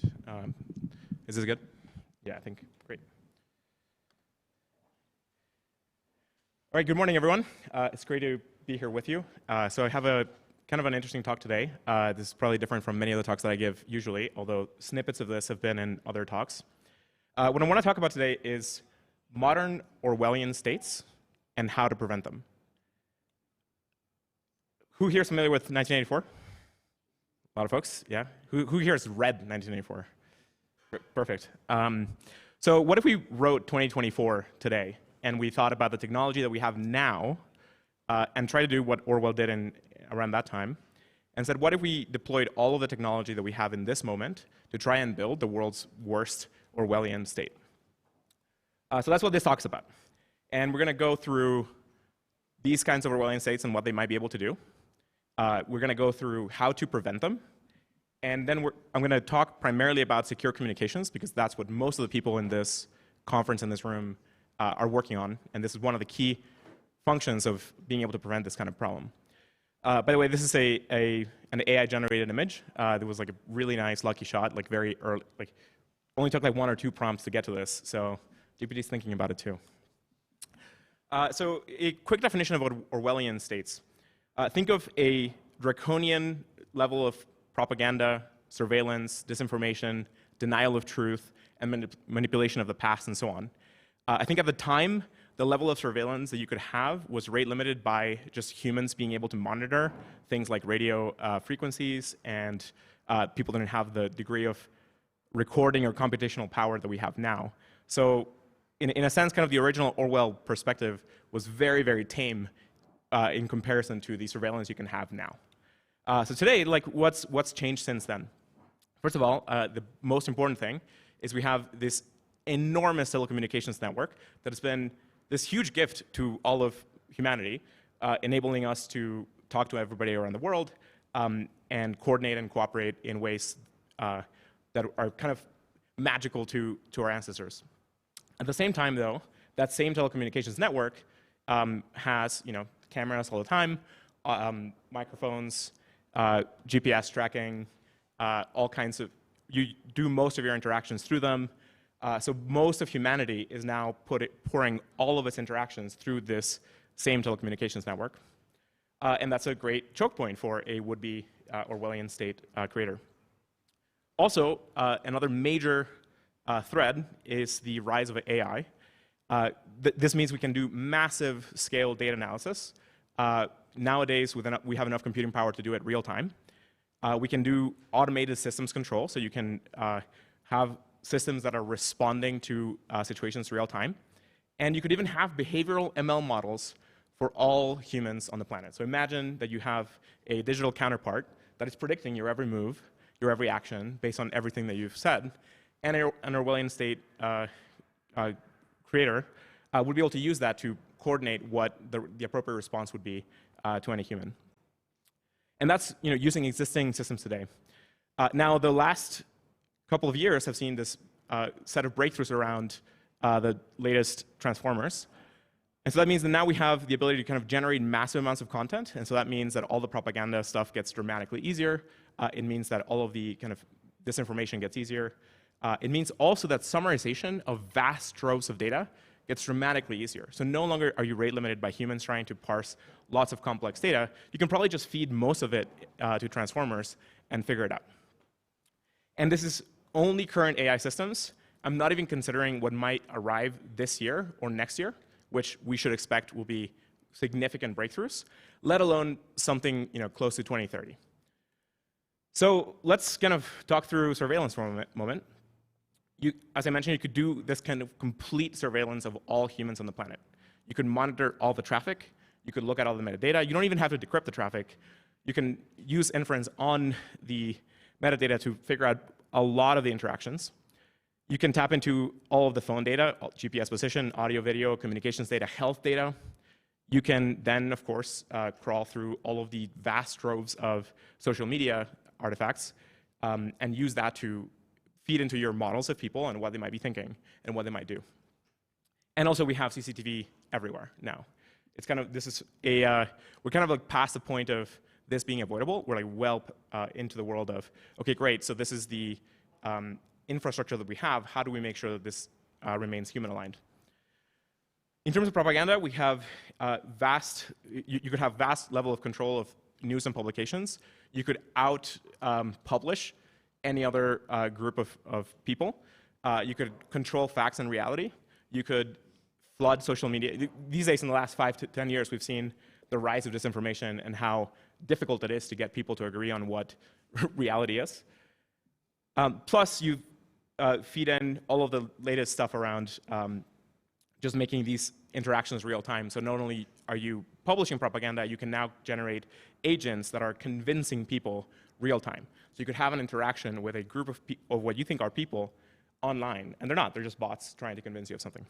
Perfect. Is this good? Yeah, I think. Great. All right, good morning, everyone. It's great to be here with you. So I have a kind of an interesting talk today. This is probably different from many of the talks that I give usually, although snippets of this have been in other talks. What I want to talk about today is modern Orwellian states and how to prevent them. Who here is familiar with 1984? A lot of folks, yeah? Who here has read 1984? Perfect. So what if we wrote 2024 today, and we thought about the technology that we have now, and tried to do what Orwell did around that time, and said, what if we deployed all of the technology that we have in this moment to try and build the world's worst Orwellian state? So that's what this talk's about. And we're going to go through these kinds of Orwellian states and what they might be able to do. We're going to go through how to prevent them. And then I'm going to talk primarily about secure communications, because that's what most of the people in this conference, in this room, are working on. And this is one of the key functions of being able to prevent this kind of problem. By the way, this is an AI-generated image. There was like a really nice lucky shot, like very early, like only took like 1 or 2 prompts to get to this. So GPT's thinking about it too. So a quick definition of Orwellian states. Think of a draconian level of propaganda, surveillance, disinformation, denial of truth, and manipulation of the past, and so on. I think at the time, the level of surveillance that you could have was rate limited by just humans being able to monitor things like radio frequencies, and people didn't have the degree of recording or computational power that we have now. So in a sense, kind of the original Orwell perspective was very, very tame in comparison to the surveillance you can have now. So today, like, what's changed since then? First of all, the most important thing is we have this enormous telecommunications network that has been this huge gift to all of humanity, enabling us to talk to everybody around the world and coordinate and cooperate in ways that are kind of magical to our ancestors. At the same time, though, that same telecommunications network has cameras all the time, microphones, GPS tracking, all kinds of, you do most of your interactions through them. So most of humanity is now pouring all of its interactions through this same telecommunications network. And that's a great choke point for a would-be Orwellian state creator. Also, another major thread is the rise of AI. This means we can do massive scale data analysis. Nowadays, we have enough computing power to do it real time. We can do automated systems control, so you can have systems that are responding to situations real time. And you could even have behavioral ML models for all humans on the planet. So imagine that you have a digital counterpart that is predicting your every move, your every action, based on everything that you've said. And an Orwellian state creator would be able to use that to coordinate what the appropriate response would be to any human. And that's using existing systems today. Now, the last couple of years have seen this set of breakthroughs around the latest transformers. And so that means that now we have the ability to kind of generate massive amounts of content. And so that means that all the propaganda stuff gets dramatically easier. It means that all of the kind of disinformation gets easier. It means also that summarization of vast troves of data gets dramatically easier. So no longer are you rate limited by humans trying to parse lots of complex data. You can probably just feed most of it to transformers and figure it out. And this is only current AI systems. I'm not even considering what might arrive this year or next year, which we should expect will be significant breakthroughs, let alone something close to 2030. So let's kind of talk through surveillance for a moment. As I mentioned, you could do this kind of complete surveillance of all humans on the planet. You could monitor all the traffic. You could look at all the metadata. You don't even have to decrypt the traffic. You can use inference on the metadata to figure out a lot of the interactions. You can tap into all of the phone data, GPS position, audio, video, communications data, health data. You can then, of course, crawl through all of the vast troves of social media artifacts and use that to feed into your models of people and what they might be thinking and what they might do. And also, we have CCTV everywhere now. It's kind of, we're kind of like past the point of this being avoidable. We're like well into the world of, okay, great, so this is the infrastructure that we have, how do we make sure that this remains human-aligned? In terms of propaganda, we have you could have vast level of control of news and publications. You could publish any other group of people. You could control facts and reality. You could flood social media. These days, in the last 5 to 10 years, we've seen the rise of disinformation and how difficult it is to get people to agree on what reality is. Plus, you feed in all of the latest stuff around just making these interactions real time. So not only are you publishing propaganda, you can now generate agents that are convincing people real time. So you could have an interaction with a group of what you think are people online, and they're not, they're just bots trying to convince you of something.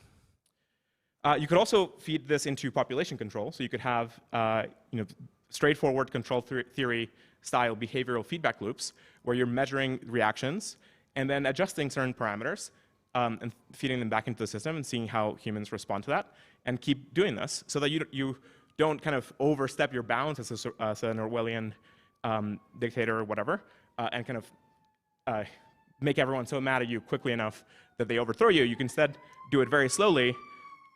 You could also feed this into population control. So you could have straightforward control theory style behavioral feedback loops where you're measuring reactions and then adjusting certain parameters and feeding them back into the system and seeing how humans respond to that, and keep doing this so that you don't kind of overstep your bounds as an Orwellian dictator or whatever, and kind of make everyone so mad at you quickly enough that they overthrow you. You can instead do it very slowly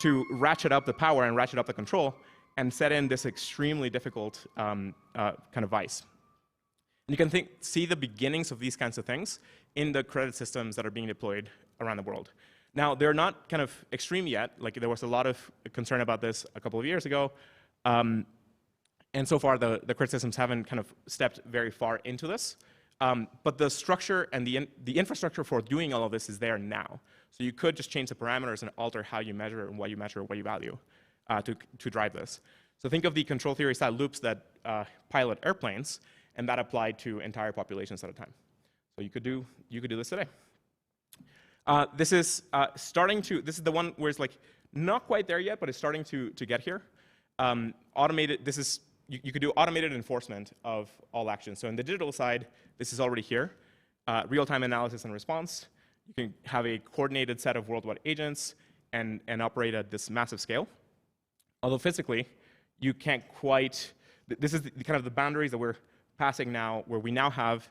to ratchet up the power and ratchet up the control and set in this extremely difficult kind of vice. And you can see the beginnings of these kinds of things in the credit systems that are being deployed around the world. Now, they're not kind of extreme yet. Like, there was a lot of concern about this a couple of years ago. And so far, the credit systems haven't kind of stepped very far into this. But the structure and the infrastructure for doing all of this is there now. So you could just change the parameters and alter how you measure and what you measure, what you value to drive this. So think of the control theory style loops that pilot airplanes, and that applied to entire populations at a time. So you could do this today. This is this is the one where it's like not quite there yet, but it's starting to get here. Automated. You could do automated enforcement of all actions. So in the digital side, this is already here. Real-time analysis and response. You can have a coordinated set of worldwide agents and operate at this massive scale. Although physically, you can't quite. This is kind of the boundaries that we're passing now, where we now have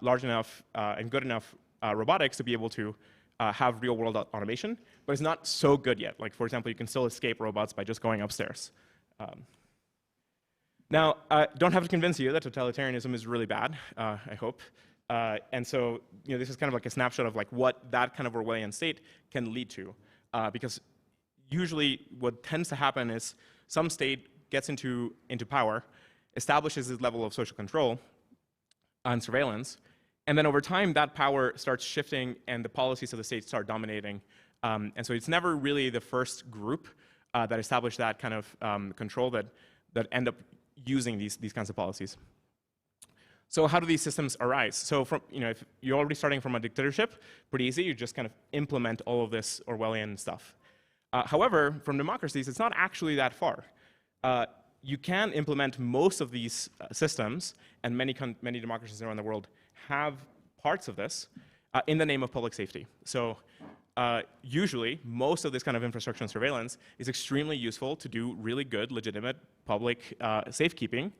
large enough and good enough robotics to be able to have real-world automation, but it's not so good yet. Like, for example, you can still escape robots by just going upstairs. Now, don't have to convince you that totalitarianism is really bad, I hope. And so, this is kind of like a snapshot of like what that kind of Orwellian state can lead to. Because usually what tends to happen is some state gets into power, establishes this level of social control and surveillance, and then over time that power starts shifting and the policies of the state start dominating. And so it's never really the first group that established that kind of control that end up using these kinds of policies. So how do these systems arise? So if you're already starting from a dictatorship, pretty easy. You just kind of implement all of this Orwellian stuff. However, from democracies, it's not actually that far. You can implement most of these systems, and many democracies around the world have parts of this in the name of public safety. So usually, most of this kind of infrastructure and surveillance is extremely useful to do really good, legitimate public safekeeping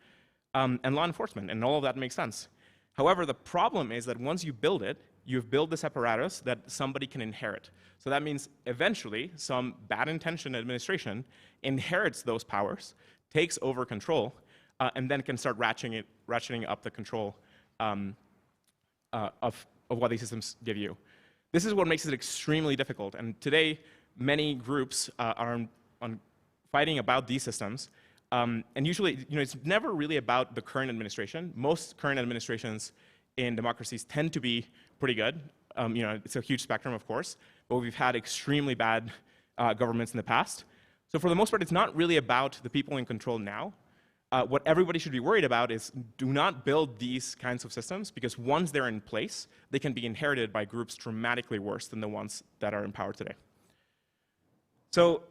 and law enforcement, and all of that makes sense. However, the problem is that once you build it, you've built this apparatus that somebody can inherit. So that means eventually some bad-intentioned administration inherits those powers, takes over control, and then can start ratcheting up the control of what these systems give you. This is what makes it extremely difficult. And today, many groups are fighting about these systems. And usually, it's never really about the current administration. Most current administrations in democracies tend to be pretty good. It's a huge spectrum, of course, but we've had extremely bad governments in the past. So for the most part, it's not really about the people in control now. What everybody should be worried about is do not build these kinds of systems, because once they're in place, they can be inherited by groups dramatically worse than the ones that are in power today. So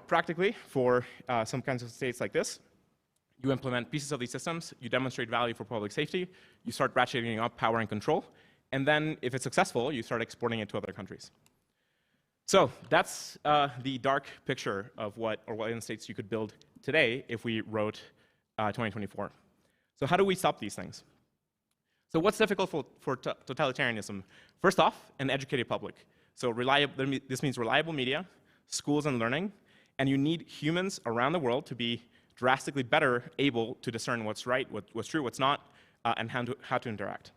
practically, for some kinds of states like this, you implement pieces of these systems, you demonstrate value for public safety, you start ratcheting up power and control, and then if it's successful, you start exporting it to other countries. So that's the dark picture of what Orwellian states you could build today if we wrote 2024. So how do we stop these things? So what's difficult for totalitarianism? First off, an educated public. So this means reliable media, schools and learning, and you need humans around the world to be drastically better able to discern what's right, what's true, what's not, and how to interact.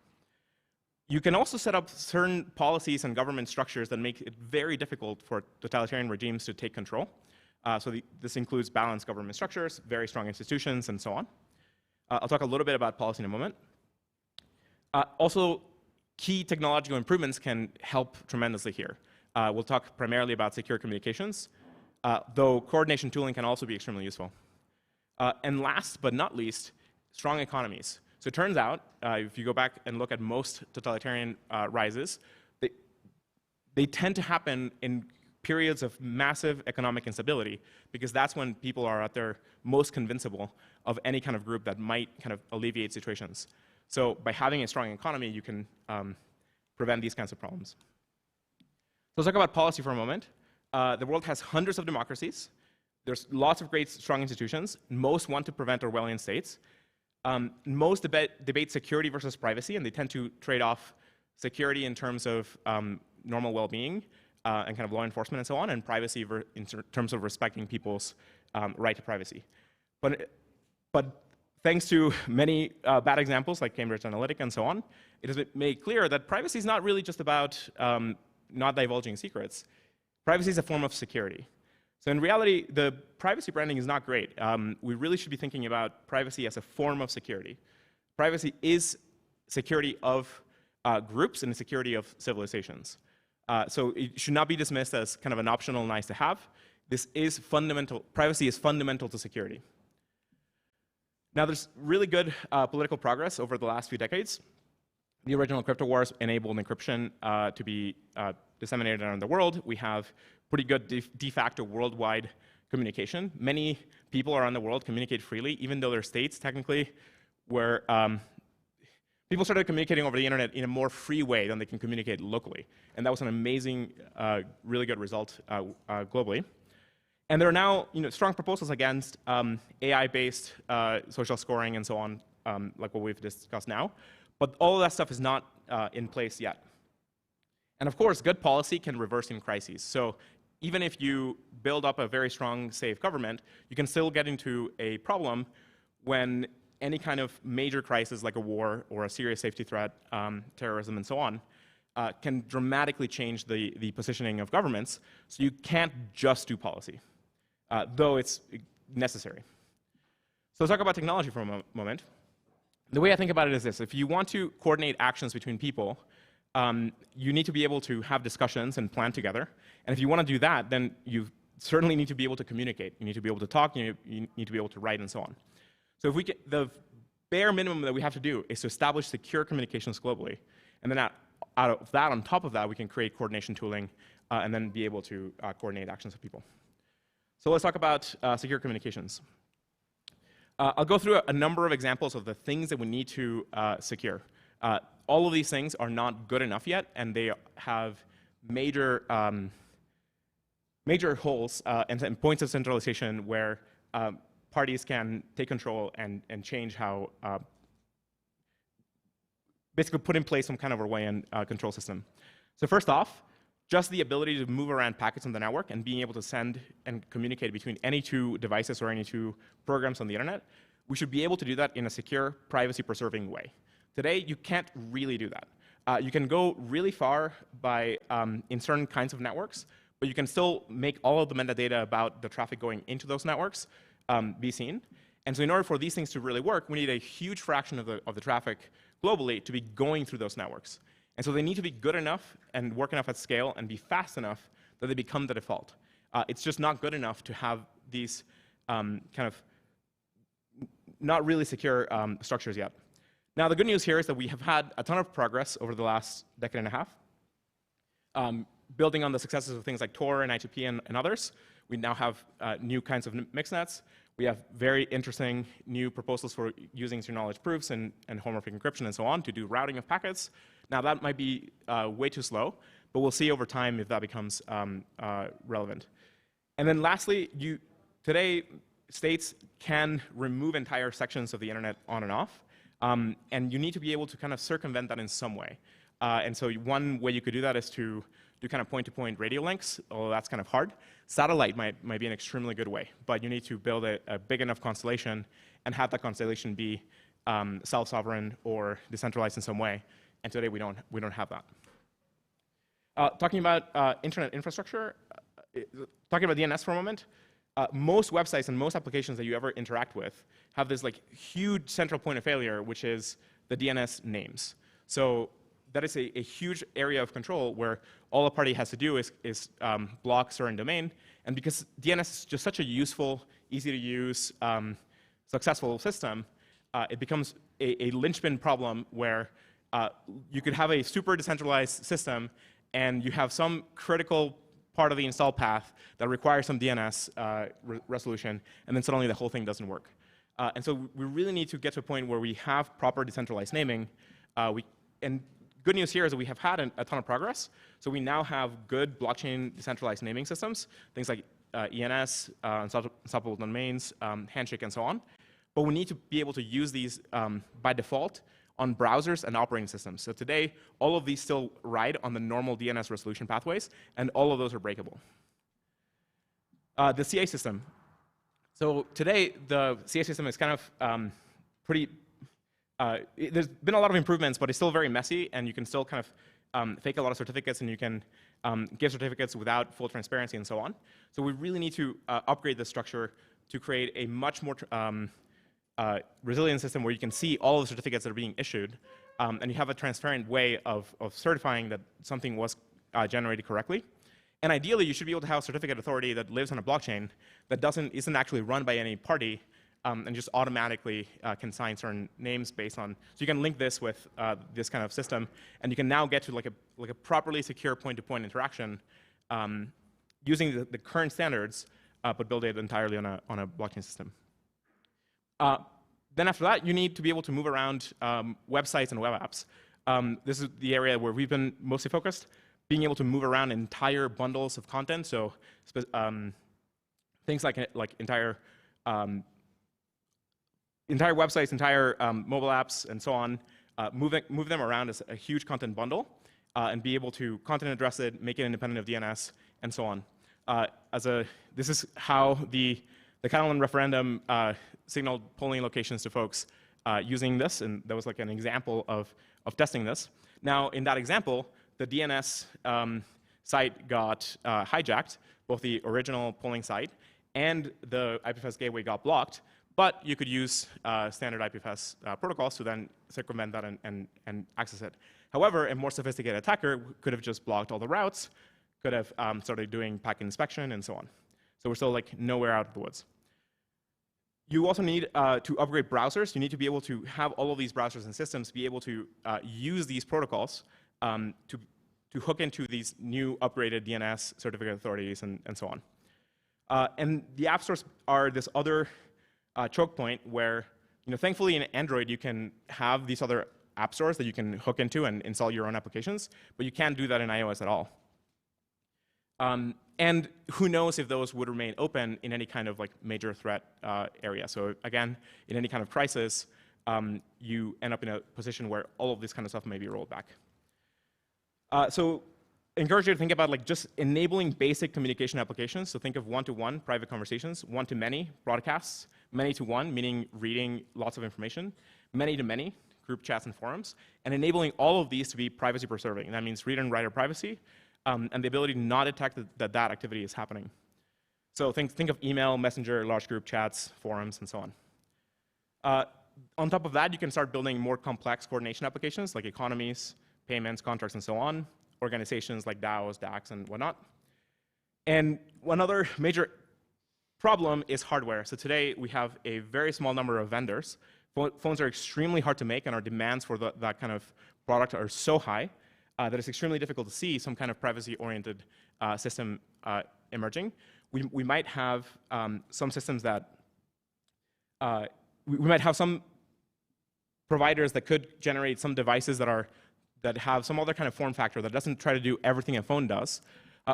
You can also set up certain policies and government structures that make it very difficult for totalitarian regimes to take control. This includes balanced government structures, very strong institutions, and so on. I'll talk a little bit about policy in a moment. Also, key technological improvements can help tremendously here. We'll talk primarily about secure communications, though coordination tooling can also be extremely useful. And last but not least, strong economies. So it turns out, if you go back and look at most totalitarian rises, they tend to happen in periods of massive economic instability, because that's when people are at their most convincible of any kind of group that might kind of alleviate situations. So by having a strong economy, you can prevent these kinds of problems. So let's talk about policy for a moment. The world has hundreds of democracies. There's lots of great, strong institutions. Most want to prevent Orwellian states. Most debate security versus privacy, and they tend to trade off security in terms of normal well-being and kind of law enforcement and so on, and privacy in terms of respecting people's right to privacy. But thanks to many bad examples like Cambridge Analytica and so on, it has been made clear that privacy is not really just about not divulging secrets. Privacy is a form of security. So in reality, the privacy branding is not great. We really should be thinking about privacy as a form of security. Privacy is security of groups and security of civilizations. So it should not be dismissed as kind of an optional nice to have. This is fundamental. Privacy is fundamental to security. Now, there's really good political progress over the last few decades. The original crypto wars enabled encryption to be disseminated around the world. We have pretty good de facto worldwide communication. Many people around the world communicate freely, even though there are states, technically, where people started communicating over the internet in a more free way than they can communicate locally. And that was an amazing, really good result globally. And there are now strong proposals against AI-based social scoring and so on, like what we've discussed now. But all of that stuff is not in place yet. And of course, good policy can reverse in crises. So even if you build up a very strong, safe government, you can still get into a problem when any kind of major crisis like a war or a serious safety threat, terrorism and so on, can dramatically change the positioning of governments. So you can't just do policy, though it's necessary. So let's talk about technology for a moment. The way I think about it is this. If you want to coordinate actions between people, you need to be able to have discussions and plan together. And if you want to do that, then you certainly need to be able to communicate. You need to be able to talk, you need to be able to write, and so on. So if the bare minimum that we have to do is to establish secure communications globally. And then out of that, on top of that, we can create coordination tooling and then be able to coordinate actions of people. So let's talk about secure communications. I'll go through a number of examples of the things that we need to secure. All of these things are not good enough yet, and they have major holes and points of centralization where parties can take control and change how, basically put in place some kind of Orwellian control system. So first off, just the ability to move around packets on the network and being able to send and communicate between any two devices or any two programs on the internet, we should be able to do that in a secure, privacy-preserving way. Today, you can't really do that. You can go really far by in certain kinds of networks, but you can still make all of the metadata about the traffic going into those networks be seen. And so in order for these things to really work, we need a huge fraction of the traffic globally to be going through those networks. And so they need to be good enough and work enough at scale and be fast enough that they become the default. It's just not good enough to have these kind of not really secure structures yet. Now, the good news here is that we have had a ton of progress over the last decade and a half. Building on the successes of things like Tor and I2P and others, we now have new kinds of mixnets. We have very interesting new proposals for using zero-knowledge proofs and homomorphic encryption and so on to do routing of packets. Now, that might be way too slow, but we'll see over time if that becomes relevant. And then lastly, today, states can remove entire sections of the internet on and off. And you need to be able to kind of circumvent that in some way. And so one way you could do that is to do kind of point-to-point radio links, although that's kind of hard. Satellite might be an extremely good way, but you need to build a big enough constellation and have that constellation be self-sovereign or decentralized in some way. And today we don't have that. Talking about internet infrastructure, talking about DNS for a moment, most websites and most applications that you ever interact with have this like huge central point of failure, which is the DNS names. So that is a huge area of control where all a party has to do is block certain domain. And because DNS is just such a useful, easy to use, successful system, it becomes a linchpin problem where you could have a super decentralized system and you have some critical part of the install path that requires some DNS resolution, and then suddenly the whole thing doesn't work. And so we really need to get to a point where we have proper decentralized naming. And good news here is that we have had a ton of progress. So we now have good blockchain decentralized naming systems, things like ENS, unstoppable domains, Handshake, and so on. But we need to be able to use these by default on browsers and operating systems. So today, all of these still ride on the normal DNS resolution pathways, and all of those are breakable. The CA system. So today, the CA system is kind of there's been a lot of improvements, but it's still very messy, and you can still kind of fake a lot of certificates, and you can give certificates without full transparency and so on. So we really need to upgrade the structure to create a much more resilient system where you can see all of the certificates that are being issued, and you have a transparent way of certifying that something was generated correctly. And ideally, you should be able to have a certificate authority that lives on a blockchain that isn't actually run by any party, and just automatically can sign certain names based on. So you can link this with this kind of system, and you can now get to like a properly secure point-to-point interaction using the current standards, but build it entirely on a blockchain system. Then after that, you need to be able to move around websites and web apps. This is the area where we've been mostly focused, being able to move around entire bundles of content. So things like entire websites, entire mobile apps, and so on, move them around as a huge content bundle, and be able to content address it, make it independent of DNS, and so on. This is how the Cannell referendum signaled polling locations to folks using this, and that was like an example of testing this. Now, in that example, the DNS site got hijacked, both the original polling site and the IPFS gateway got blocked, but you could use standard IPFS protocols to then circumvent that and access it. However, a more sophisticated attacker could have just blocked all the routes, could have started doing packet inspection, and so on. So we're still like nowhere out of the woods. You also need to upgrade browsers. You need to be able to have all of these browsers and systems be able to use these protocols to hook into these new upgraded DNS certificate authorities and so on. And the app stores are this other choke point where, thankfully in Android you can have these other app stores that you can hook into and install your own applications, but you can't do that in iOS at all. And who knows if those would remain open in any kind of like major threat area. So again, in any kind of crisis, you end up in a position where all of this kind of stuff may be rolled back. So I encourage you to think about like just enabling basic communication applications. So think of one-to-one private conversations, one-to-many broadcasts, many-to-one, meaning reading lots of information, many-to-many, group chats and forums, and enabling all of these to be privacy preserving. And that means reader and writer privacy, and the ability to not detect that activity is happening. So think of email, messenger, large group chats, forums, and so on. On top of that, you can start building more complex coordination applications like economies, payments, contracts, and so on, organizations like DAOs, DACs, and whatnot. And one other major problem is hardware. So today, we have a very small number of vendors. Phones are extremely hard to make, and our demands for that kind of product are so high that it's extremely difficult to see some kind of privacy-oriented system emerging. We might have some systems that we might have some providers that could generate some devices that have some other kind of form factor that doesn't try to do everything a phone does,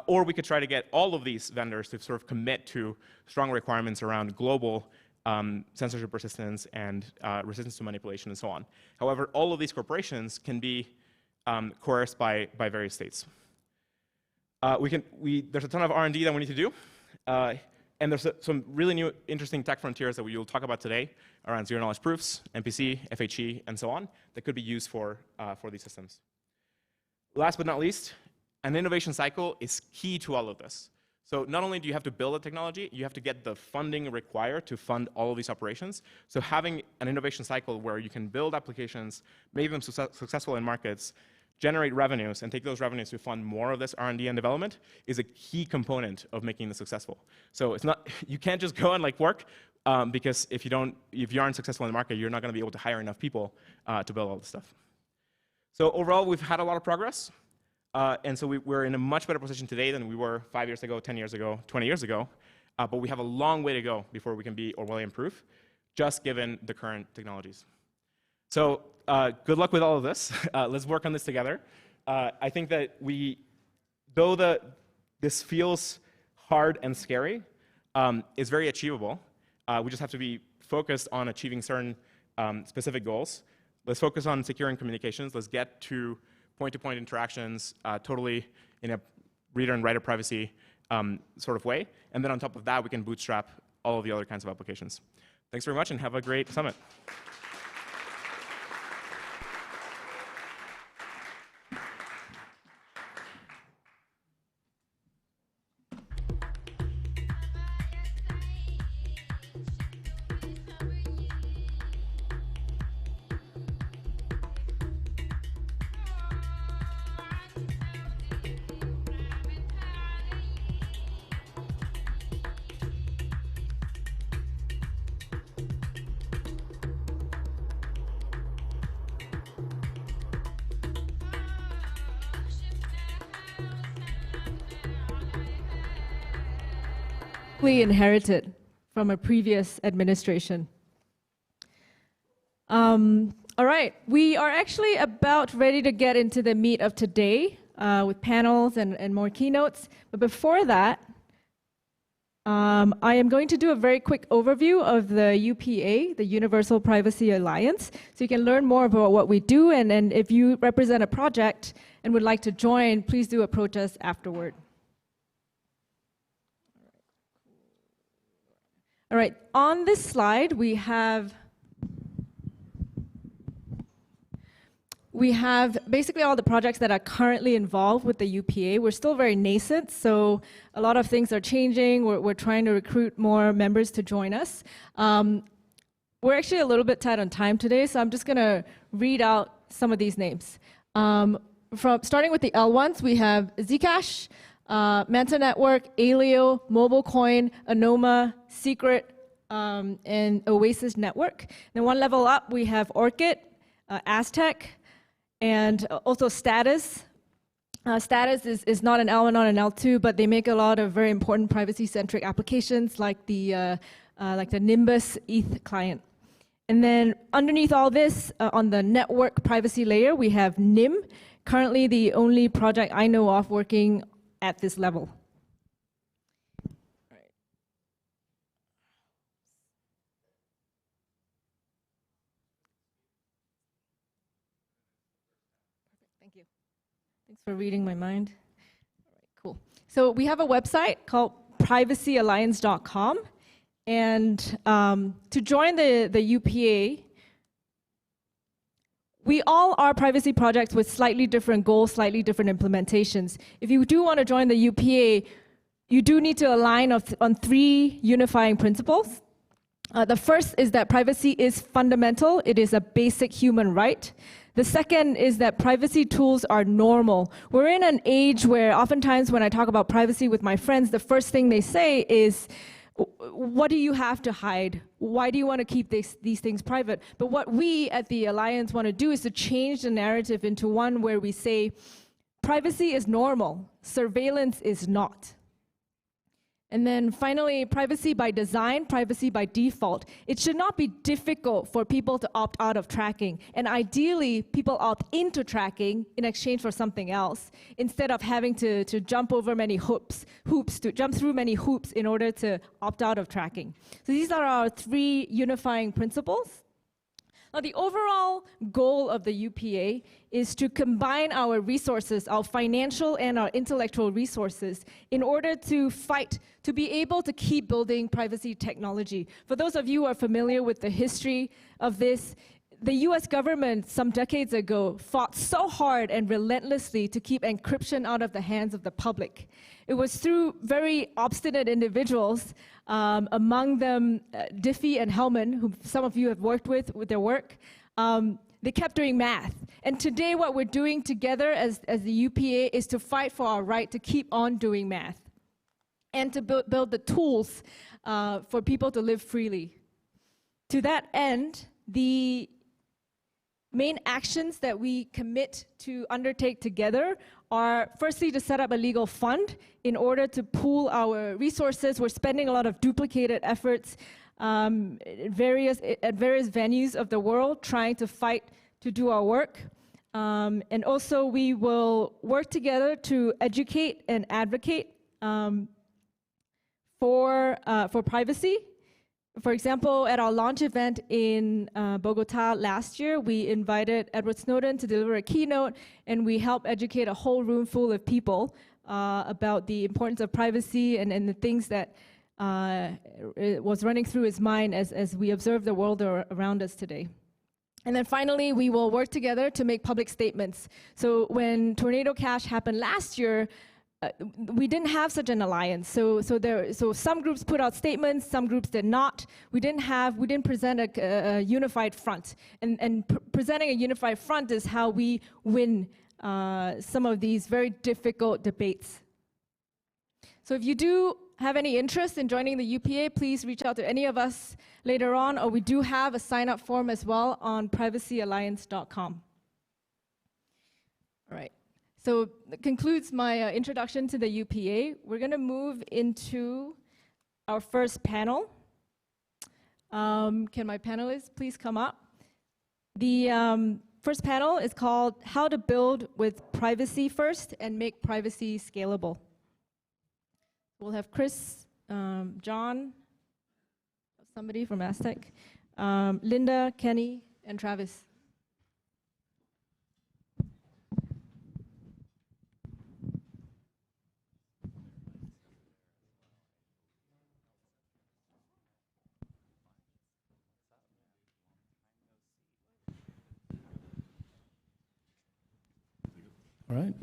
or we could try to get all of these vendors to sort of commit to strong requirements around global censorship resistance, and resistance to manipulation, and so on. However, all of these corporations can be coerced by various states. There's a ton of R&D that we need to do. And there's some really new, interesting tech frontiers that we will talk about today around zero-knowledge proofs, MPC, FHE, and so on, that could be used for these systems. Last but not least, an innovation cycle is key to all of this. So not only do you have to build a technology, you have to get the funding required to fund all of these operations. So having an innovation cycle where you can build applications, make them successful in markets, generate revenues, and take those revenues to fund more of this R&D and development is a key component of making this successful. So it's not, you can't just go and work, because if you aren't successful in the market, you're not going to be able to hire enough people to build all this stuff. So overall, we've had a lot of progress, and so we're in a much better position today than we were 5 years ago, 10 years ago, 20 years ago, but we have a long way to go before we can be Orwellian proof, just given the current technologies. So good luck with all of this. Let's work on this together. I think that though this feels hard and scary, it's very achievable. We just have to be focused on achieving certain specific goals. Let's focus on securing communications. Let's get to point-to-point interactions totally in a reader and writer privacy sort of way. And then on top of that, we can bootstrap all of the other kinds of applications. Thanks very much, and have a great summit. Inherited from a previous administration. All right, we are actually about ready to get into the meat of today with panels and more keynotes. But before that, I am going to do a very quick overview of the UPA, the Universal Privacy Alliance, so you can learn more about what we do. And if you represent a project and would like to join, please do approach us afterward. All right, on this slide, we have basically all the projects that are currently involved with the UPA. We're still very nascent, so a lot of things are changing. We're trying to recruit more members to join us. We're actually a little bit tight on time today, so I'm just going to read out some of these names. Starting with the L ones, we have Zcash, Manta Network, Alio, Mobilecoin, Anoma, Secret, and Oasis Network. Then one level up, we have Orchid, Aztec, and also Status. Status is not an L1, not an L2, but they make a lot of very important privacy-centric applications like the Nimbus ETH client. And then underneath all this, on the network privacy layer, we have NIM, currently the only project I know of working at this level. All right. Thank you. Thanks for reading my mind. All right, cool. So we have a website called privacyalliance.com. And to join the UPA, we all are privacy projects with slightly different goals, slightly different implementations. If you do want to join the UPA, you do need to align on 3 unifying principles. The first is that privacy is fundamental. It is a basic human right. The second is that privacy tools are normal. We're in an age where oftentimes when I talk about privacy with my friends, the first thing they say is, what do you have to hide? Why do you want to keep these things private? But what we at the Alliance want to do is to change the narrative into one where we say, privacy is normal, surveillance is not. And then finally, privacy by design, privacy by default. It should not be difficult for people to opt out of tracking. And ideally, people opt into tracking in exchange for something else, instead of having to jump over many hoops, to jump through many hoops in order to opt out of tracking. So these are our 3 unifying principles. Now, the overall goal of the UPA is to combine our resources, our financial and our intellectual resources, in order to fight, to be able to keep building privacy technology. For those of you who are familiar with the history of this, the US government some decades ago fought so hard and relentlessly to keep encryption out of the hands of the public. It was through very obstinate individuals, among them Diffie and Hellman, who some of you have worked with their work. They kept doing math. And today what we're doing together as the UPA is to fight for our right to keep on doing math and to build the tools for people to live freely. To that end, the main actions that we commit to undertake together are firstly to set up a legal fund in order to pool our resources. We're spending a lot of duplicated efforts at various venues of the world trying to fight to do our work. And also we will work together to educate and advocate for privacy. For example, at our launch event in Bogota last year, we invited Edward Snowden to deliver a keynote, and we helped educate a whole room full of people about the importance of privacy and the things that was running through his mind as we observe the world around us today. And then finally, we will work together to make public statements. So when Tornado Cash happened last year, we didn't have such an alliance. So some groups put out statements, some groups did not. We didn't present a unified front. And presenting a unified front is how we win some of these very difficult debates. So if you do have any interest in joining the UPA, please reach out to any of us later on, or we do have a sign-up form as well on privacyalliance.com. All right. So that concludes my introduction to the UPA. We're going to move into our first panel. Can my panelists please come up? The first panel is called How to Build with Privacy First and Make Privacy Scalable. We'll have Chris, John, somebody from Aztec, Linda, Kenny, and Travis. All right.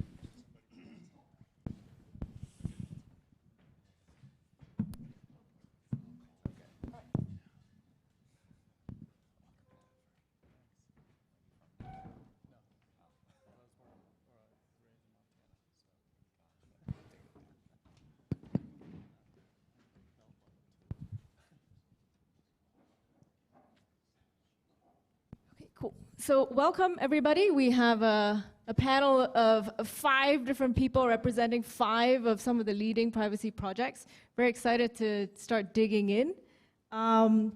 Okay, cool. So welcome, everybody. We have a panel of 5 different people representing 5 of some of the leading privacy projects. Very excited to start digging in. I'm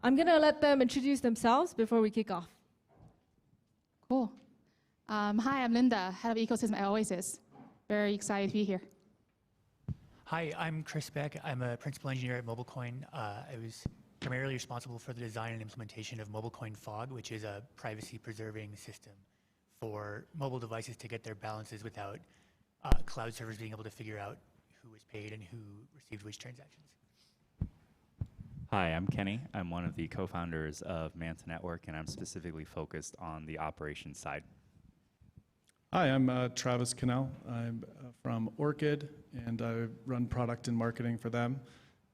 going to let them introduce themselves before we kick off. Cool. Hi, I'm Linda, head of ecosystem at Oasis. Very excited to be here. Hi, I'm Chris Beck. I'm a principal engineer at Mobilecoin. I was primarily responsible for the design and implementation of Mobilecoin Fog, which is a privacy-preserving system for mobile devices to get their balances without cloud servers being able to figure out who was paid and who received which transactions. Hi, I'm Kenny. I'm one of the co-founders of Manta Network, and I'm specifically focused on the operations side. Hi, I'm Travis Cannell. I'm from Orchid, and I run product and marketing for them.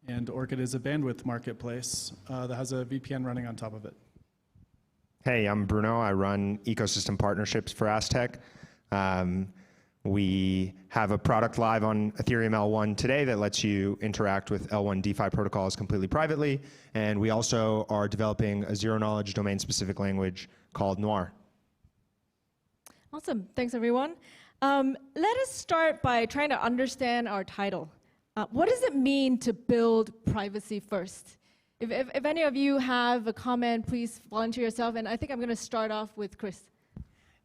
And Orchid is a bandwidth marketplace that has a VPN running on top of it. Hey, I'm Bruno. I run ecosystem partnerships for Aztec. We have a product live on Ethereum L1 today that lets you interact with L1 DeFi protocols completely privately. And we also are developing a zero-knowledge domain-specific language called Noir. Awesome. Thanks, everyone. Let us start by trying to understand our title. What does it mean to build privacy first? If any of you have a comment, please volunteer yourself. And I think I'm going to start off with Chris.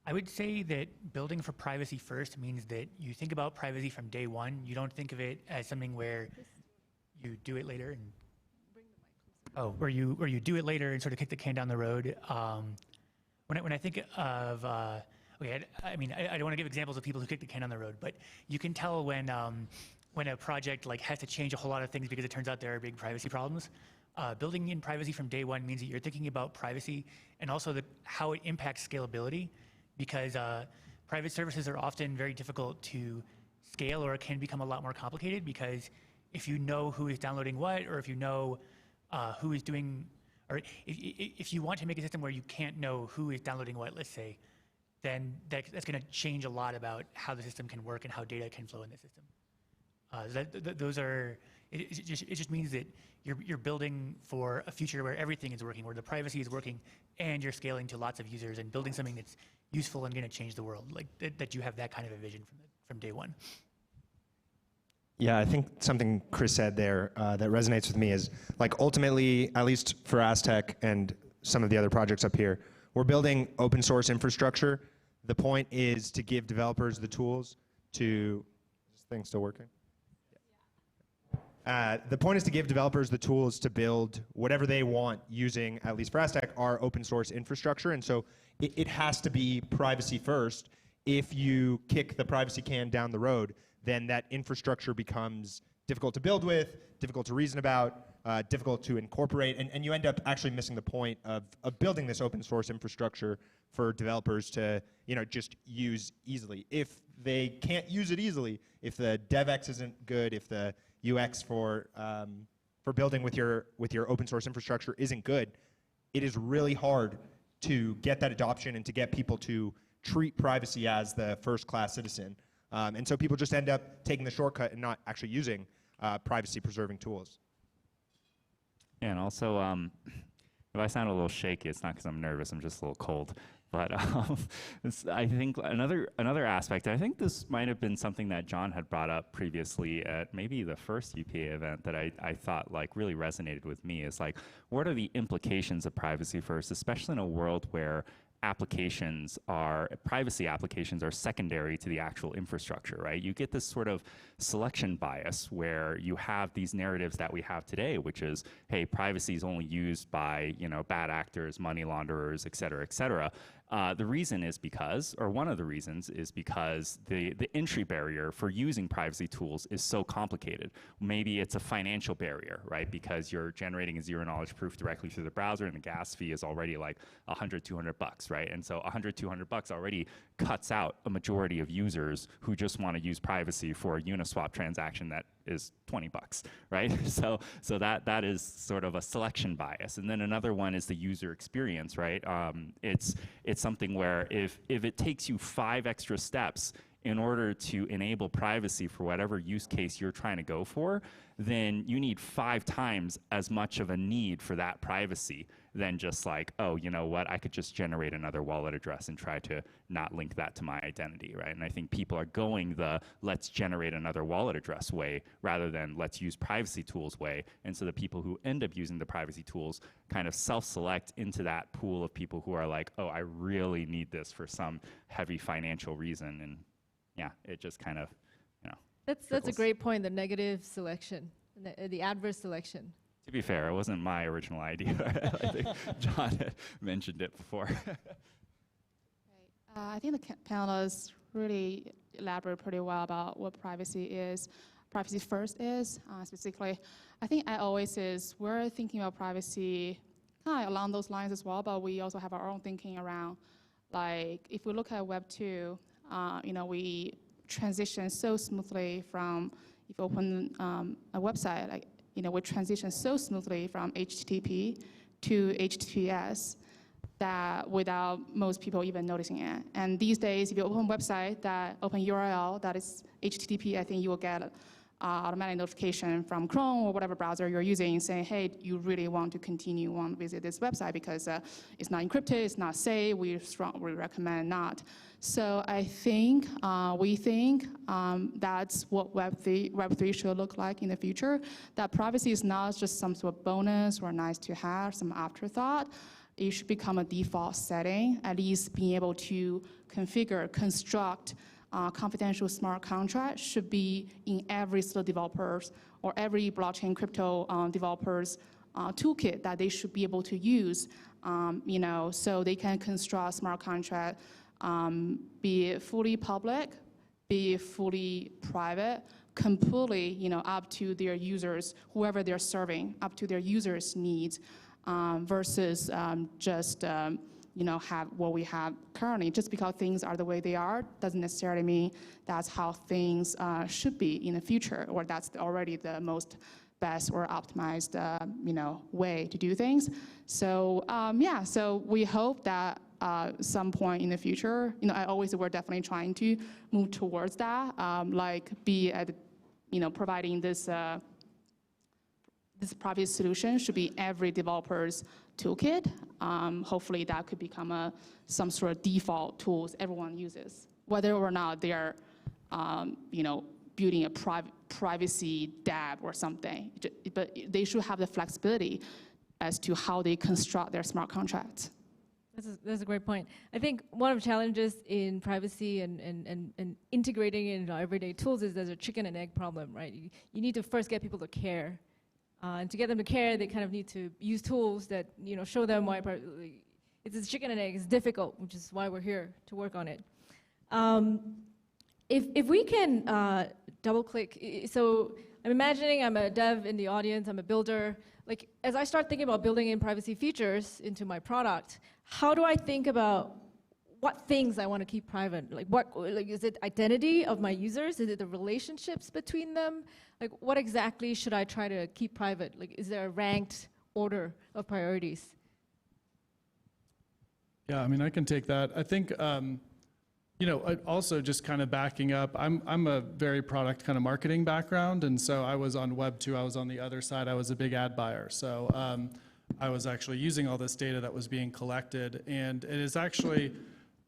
I would say that building for privacy first means that you think about privacy from day one. You don't think of it as something where you do it later and where you do it later and sort of kick the can down the road. When I think of okay, I mean I don't want to give examples of people who kick the can down the road, but you can tell when a project like has to change a whole lot of things because it turns out there are big privacy problems. Building in privacy from day one means that you're thinking about privacy and also how it impacts scalability, because private services are often very difficult to scale, or it can become a lot more complicated, because if you know who is downloading what, or if you know who is doing, or if you want to make a system where you can't know who is downloading what, let's say, then that's going to change a lot about how the system can work and how data can flow in the system. It just means that you're building for a future where everything is working, where the privacy is working, and you're scaling to lots of users and building something that's useful and going to change the world. Like that you have that kind of a vision from day one. Yeah, I think something Chris said there that resonates with me is, like, ultimately, at least for Aztec and some of the other projects up here, we're building open source infrastructure. The point is to give developers the tools to, is this thing still working? The point is to give developers the tools to build whatever they want using, at least for Aztec, our open source infrastructure. And so it has to be privacy first. If you kick the privacy can down the road, then that infrastructure becomes difficult to build with, difficult to reason about, difficult to incorporate, and you end up actually missing the point of building this open source infrastructure for developers to, just use easily. If they can't use it easily, if the DevX isn't good, if the UX for building with your open source infrastructure isn't good, it is really hard to get that adoption and to get people to treat privacy as the first class citizen. And so people just end up taking the shortcut and not actually using privacy preserving tools. Yeah, and also, if I sound a little shaky, it's not because I'm nervous, I'm just a little cold. But I think another aspect, I think this might have been something that John had brought up previously at maybe the first UPA event that I thought like really resonated with me, is like, what are the implications of privacy first, especially in a world where privacy applications are secondary to the actual infrastructure, right? You get this sort of selection bias where you have these narratives that we have today, which is, hey, privacy is only used by, bad actors, money launderers, et cetera, et cetera. The reason is because, or one of the reasons is because the entry barrier for using privacy tools is so complicated. Maybe it's a financial barrier, right? Because you're generating a zero-knowledge proof directly through the browser, and the gas fee is already like $100, $200, right? And so $100, $200 already cuts out a majority of users who just want to use privacy for a Uniswap transaction that is $20, right? So that is sort of a selection bias. And then another one is the user experience, right? It's something where if it takes you 5 extra steps in order to enable privacy for whatever use case you're trying to go for, then you need 5 times as much of a need for that privacy than just like, oh, you know what, I could just generate another wallet address and try to not link that to my identity, right? And I think people are going the let's generate another wallet address way rather than let's use privacy tools way. And so the people who end up using the privacy tools kind of self-select into that pool of people who are like, oh, I really need this for some heavy financial reason. And yeah, it just kind of, That's a great point, the negative selection, the adverse selection. To be fair, it wasn't my original idea. I think John had mentioned it before. I think the panelists really elaborate pretty well about what privacy is. Privacy first is, specifically, I think at Oasis, we're thinking about privacy kind of along those lines as well, but we also have our own thinking around, like, if we look at Web 2, we transition so smoothly from, if you open a website, like, we transition so smoothly from HTTP to HTTPS that without most people even noticing it. And these days, if you open a website that open URL that is HTTP, I think you will get automatic notification from Chrome or whatever browser you're using saying, hey, you really want to continue, want to visit this website because it's not encrypted, it's not safe, we strongly recommend not. So I think, we think that's what Web3 should look like in the future, that privacy is not just some sort of bonus or nice to have, some afterthought. It should become a default setting, at least being able to configure, construct confidential smart contract should be in every sort of developers or every blockchain crypto developers toolkit that they should be able to use, so they can construct smart contract, be it fully public, be it fully private, completely, up to their users, whoever they're serving, up to their users' needs, versus just have what we have currently. Just because things are the way they are doesn't necessarily mean that's how things should be in the future, or that's already the most best or optimized way to do things. So so we hope that some point in the future, we're definitely trying to move towards that, be at providing this privacy solution should be every developer's toolkit. Hopefully that could become some sort of default tools everyone uses, whether or not they're building a privacy dApp or something. But they should have the flexibility as to how they construct their smart contracts. That's a great point. I think one of the challenges in privacy and integrating it into everyday tools is there's a chicken and egg problem, right? You need to first get people to care. And to get them to care, they kind of need to use tools that show them why it's a chicken and egg. It's difficult, which is why we're here to work on it. If we can double click, so I'm imagining I'm a dev in the audience, I'm a builder. Like as I start thinking about building in privacy features into my product, how do I think about what things I want to keep private? Like is it identity of my users? Is it the relationships between them? Like what exactly should I try to keep private? Like is there a ranked order of priorities? Yeah, I mean, I can take that. I think, also just kind of backing up, I'm a very product kind of marketing background, and so I was on Web 2, I was on the other side, I was a big ad buyer. So I was actually using all this data that was being collected, and it is actually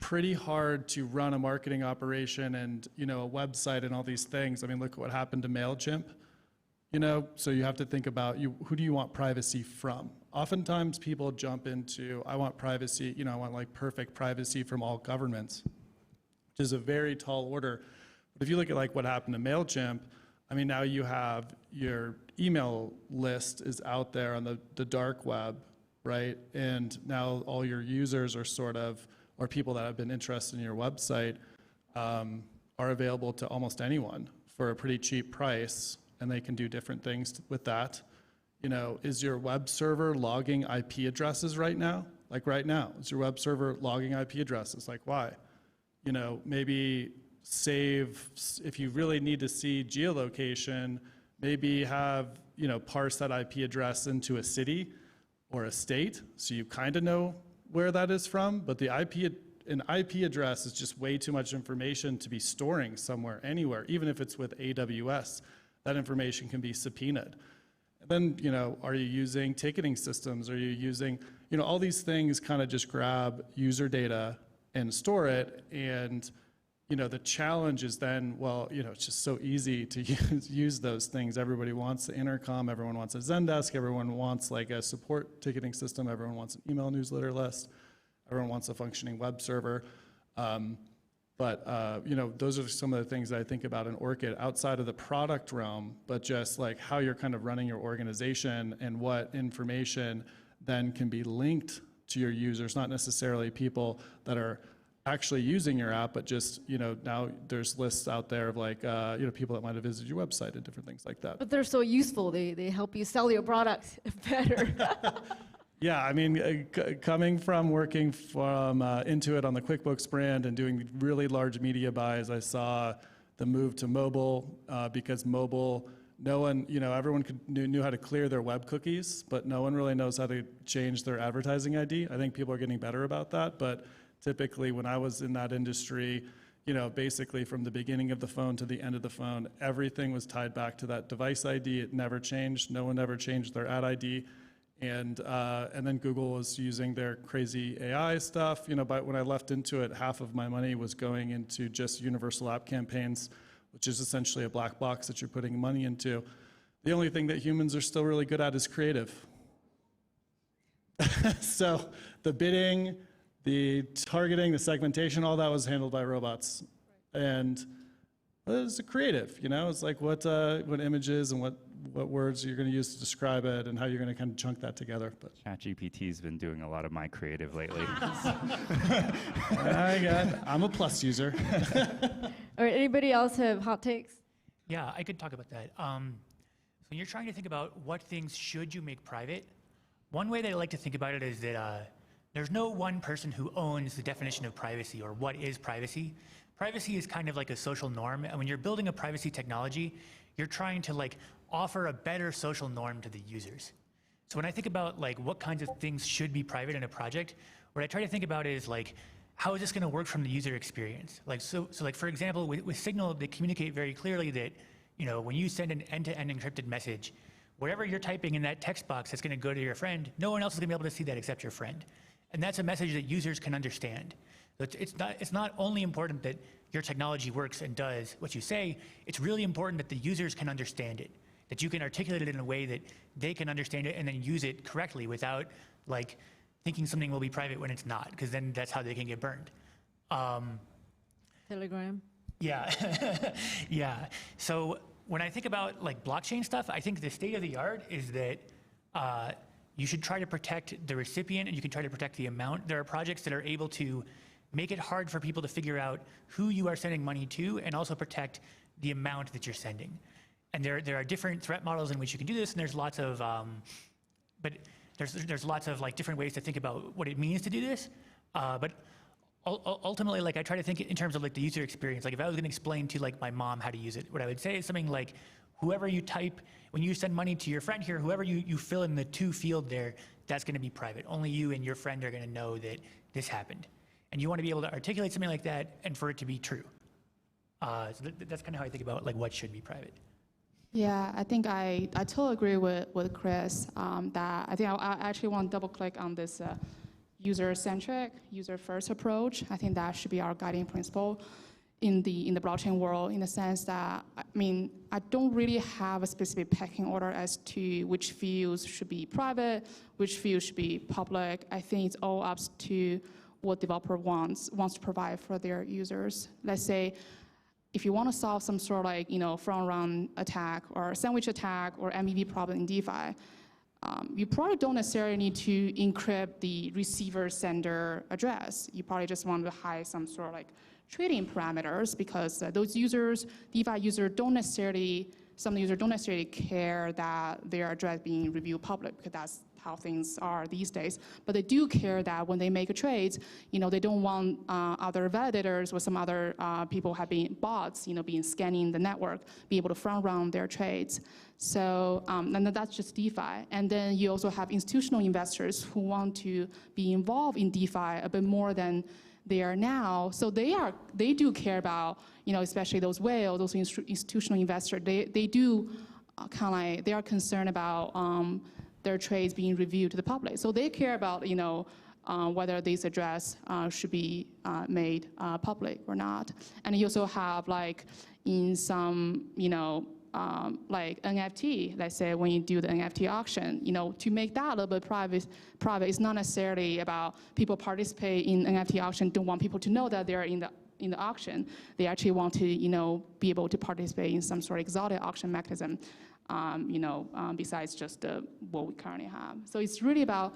pretty hard to run a marketing operation and a website and all these things. I mean, look at what happened to MailChimp. So you have to think about who do you want privacy from? Oftentimes people jump into, I want privacy, I want like perfect privacy from all governments, which is a very tall order. But if you look at like what happened to MailChimp, I mean, now you have your email list is out there on the dark web, right? And now all your users are or people that have been interested in your website are available to almost anyone for a pretty cheap price, and they can do different things with that. Is your web server logging IP addresses right now? Like right now, is your web server logging IP addresses? Like why? Maybe save, if you really need to see geolocation, maybe have, parse that IP address into a city or a state, so you kind of know where that is from, but an IP address is just way too much information to be storing somewhere, anywhere, even if it's with AWS. That information can be subpoenaed. And then, are you using ticketing systems? Are you using, all these things kind of just grab user data and store it. And, the challenge is then, well, it's just so easy to use those things. Everybody wants the intercom. Everyone wants a Zendesk. Everyone wants like a support ticketing system. Everyone wants an email newsletter list. Everyone wants a functioning web server. But those are some of the things that I think about in Orchid outside of the product realm, but just like how you're kind of running your organization and what information then can be linked to your users, not necessarily people that are actually using your app, but just, now there's lists out there of like, people that might have visited your website and different things like that. But they're so useful. They help you sell your product better. Yeah, I mean, coming from working from Intuit on the QuickBooks brand and doing really large media buys, I saw the move to mobile because mobile, no one, everyone knew how to clear their web cookies, but no one really knows how to change their advertising ID. I think people are getting better about that, but typically when I was in that industry, basically from the beginning of the phone to the end of the phone, everything was tied back to that device ID. It never changed. No one ever changed their ad ID. And then Google was using their crazy AI stuff. But when I left into it, half of my money was going into just universal app campaigns, which is essentially a black box that you're putting money into. The only thing that humans are still really good at is creative. So the bidding, the targeting, the segmentation, all that was handled by robots. And it was creative, It's like what images and what words you're going to use to describe it and how you're going to kind of chunk that together. But ChatGPT's been doing a lot of my creative lately. I'm a Plus user. All right, anybody else have hot takes? Yeah, I could talk about that. So when you're trying to think about what things should you make private, one way that I like to think about it is that there's no one person who owns the definition of privacy or what is privacy. Privacy is kind of like a social norm, and when you're building a privacy technology, you're trying to offer a better social norm to the users. So when I think about what kinds of things should be private in a project, what I try to think about is how is this going to work from the user experience? So for example, with Signal, they communicate very clearly that when you send an end-to-end encrypted message, whatever you're typing in that text box that's going to go to your friend, no one else is going to be able to see that except your friend. And that's a message that users can understand. So it's not only important that your technology works and does what you say, it's really important that the users can understand it, that you can articulate it in a way that they can understand it and then use it correctly without thinking something will be private when it's not, because then that's how they can get burned. Telegram? Yeah, yeah. So when I think about blockchain stuff, I think the state of the art is that you should try to protect the recipient and you can try to protect the amount. There are projects that are able to make it hard for people to figure out who you are sending money to and also protect the amount that you're sending. And there are different threat models in which you can do this, and there's lots of, there's lots of different ways to think about what it means to do this. But ultimately, I try to think in terms of the user experience. If I was going to explain to my mom how to use it, what I would say is something like, whoever you type, when you send money to your friend here, whoever you fill in the to field there, that's going to be private. Only you and your friend are going to know that this happened. And you want to be able to articulate something like that and for it to be true. So that's kind of how I think about what should be private. Yeah, I think I totally agree with Chris that I think I actually want to double click on this user-centric, user-first approach. I think that should be our guiding principle in the blockchain world, in the sense that, I don't really have a specific pecking order as to which fields should be private, which fields should be public. I think it's all up to what developer wants to provide for their users. Let's say, if you want to solve some sort of front-run attack or sandwich attack or MEV problem in DeFi, you probably don't necessarily need to encrypt the receiver-sender address. You probably just want to hide some sort of trading parameters, because those users, DeFi users, some users don't necessarily care that their address being reviewed public, because that's how things are these days. But they do care that when they make a trade, they don't want other validators or some other people having bots, being scanning the network, be able to front run their trades. So, and that's just DeFi. And then you also have institutional investors who want to be involved in DeFi a bit more than they are now. So they do care about, especially those whales, those institutional investors. They do they are concerned about their trades being reviewed to the public. So they care about, whether this address should be made public or not. And you also have in some, NFT, let's say when you do the NFT auction, to make that a little bit private, it's not necessarily about people participate in NFT auction, don't want people to know that they're in the auction. They actually want to, be able to participate in some sort of exotic auction mechanism, besides just what we currently have. So it's really about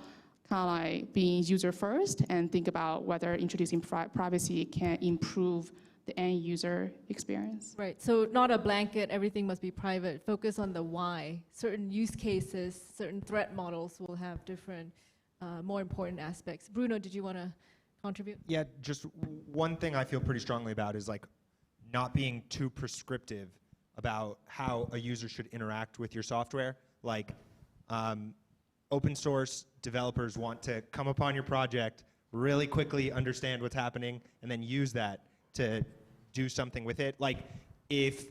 being user first and think about whether introducing privacy can improve the end user experience. Right, so not a blanket, everything must be private. Focus on the why. Certain use cases, certain threat models will have different, more important aspects. Bruno, did you want to contribute? Yeah, just one thing I feel pretty strongly about is not being too prescriptive about how a user should interact with your software. Open source developers want to come upon your project, really quickly understand what's happening, and then use that to do something with it. Like if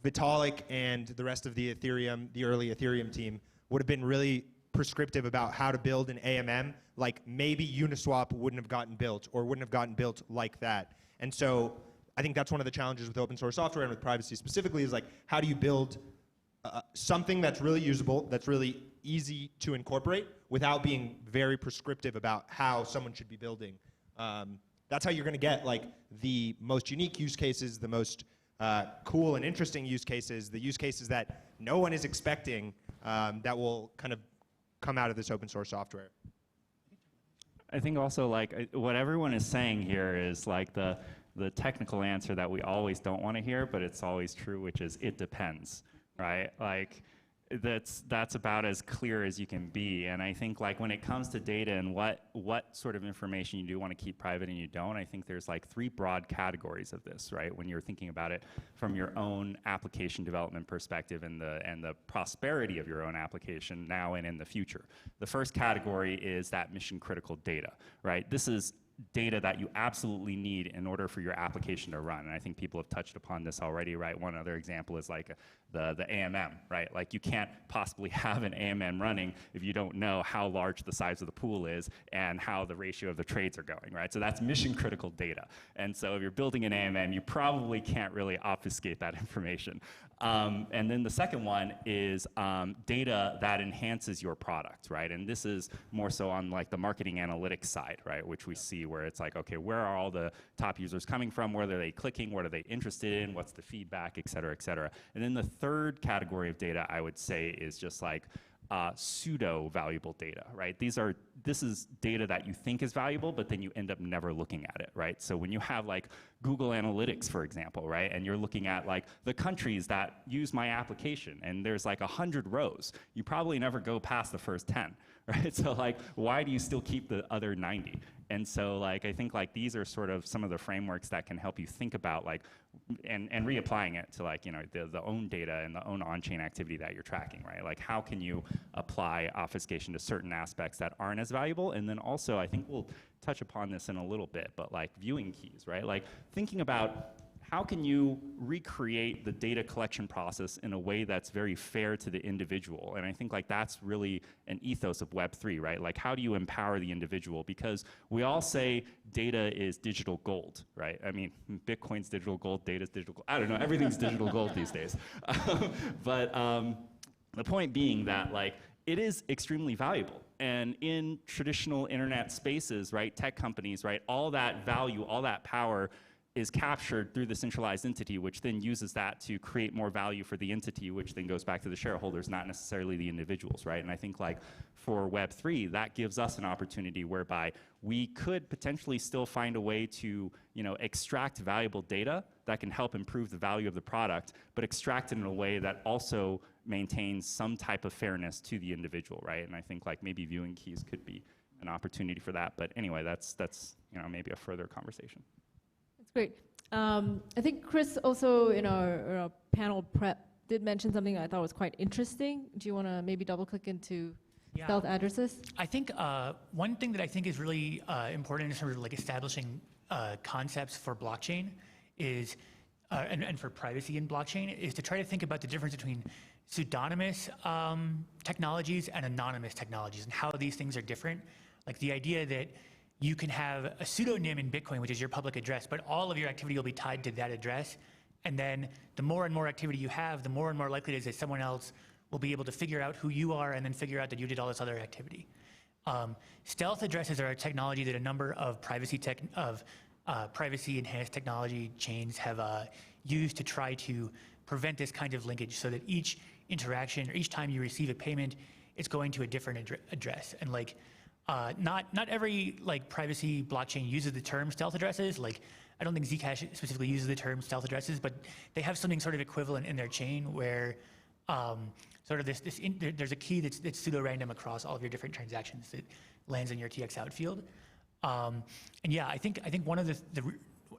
Vitalik and the rest of the early Ethereum team would have been really prescriptive about how to build an AMM, like maybe Uniswap wouldn't have gotten built or wouldn't have gotten built like that. And so I think that's one of the challenges with open source software and with privacy specifically is like, how do you build something that's really usable, that's really easy to incorporate without being very prescriptive about how someone should be building. That's how you're going to get like the most unique use cases, the most cool and interesting use cases, the use cases that no one is expecting that will kind of come out of this open source software. I think also like what everyone is saying here is like the technical answer that we always don't want to hear, but it's always true, which is it depends, right? Like that's about as clear as you can be. And I think like when it comes to data and what sort of information you do want to keep private and you don't, I think there's like 3 broad categories of this, right? When you're thinking about it from your own application development perspective and the prosperity of your own application now and in the future. The first category is that mission critical data, right? This is data that you absolutely need in order for your application to run. And I think people have touched upon this already, right? One other example is like the AMM, right? Like you can't possibly have an AMM running if you don't know how large the size of the pool is and how the ratio of the trades are going, right? So that's mission critical data. And so if you're building an AMM, you probably can't really obfuscate that information. And then the second one is data that enhances your product, right? And this is more so on like the marketing analytics side, right? Which we see where it's like, okay, where are all the top users coming from? Where are they clicking? What are they interested in? What's the feedback, et cetera, et cetera. And then the third category of data I would say is just like pseudo valuable data, right? This is data that you think is valuable, but then you end up never looking at it, right? So when you have like Google Analytics, for example, right? And you're looking at like the countries that use my application and there's like 100 rows, you probably never go past the first 10, right? So like, why do you still keep the other 90? And so like, I think like these are sort of some of the frameworks that can help you think about like, and reapplying it to like, you know, the own data and the own on-chain activity that you're tracking, right? Like how can you apply obfuscation to certain aspects that aren't as valuable? And then also, I think we'll touch upon this in a little bit, but like viewing keys, right? Like thinking about how can you recreate the data collection process in a way that's very fair to the individual? And I think like that's really an ethos of Web3, right? Like how do you empower the individual? Because we all say data is digital gold, right? I mean, Bitcoin's digital gold, data's digital gold. I don't know, everything's digital gold these days. But the point being that like, it is extremely valuable. And in traditional internet spaces, right, tech companies, right, all that value, all that power is captured through the centralized entity, which then uses that to create more value for the entity, which then goes back to the shareholders, not necessarily the individuals, right? And I think like for Web3, that gives us an opportunity whereby we could potentially still find a way to, you know, extract valuable data that can help improve the value of the product, but extract it in a way that also maintains some type of fairness to the individual, right? And I think like maybe viewing keys could be an opportunity for that. But anyway, that's you know, maybe a further conversation. Great. I think Chris also in our panel prep did mention something I thought was quite interesting. Do you want to maybe double click into stealth addresses? I think one thing that I think is really important in terms of like establishing concepts for blockchain is, and for privacy in blockchain, is to try to think about the difference between pseudonymous technologies and anonymous technologies and how these things are different. Like the idea that you can have a pseudonym in Bitcoin, which is your public address, but all of your activity will be tied to that address. And then the more and more activity you have, the more and more likely it is that someone else will be able to figure out who you are and then figure out that you did all this other activity. Stealth addresses are a technology that a number of privacy enhanced technology chains have used to try to prevent this kind of linkage so that each interaction or each time you receive a payment, it's going to a different address. And like, not every like privacy blockchain uses the term stealth addresses. Like, I don't think Zcash specifically uses the term stealth addresses, but they have something sort of equivalent in their chain where sort of there's a key that's pseudo-random across all of your different transactions that lands in your TX out field. And yeah, I think one of the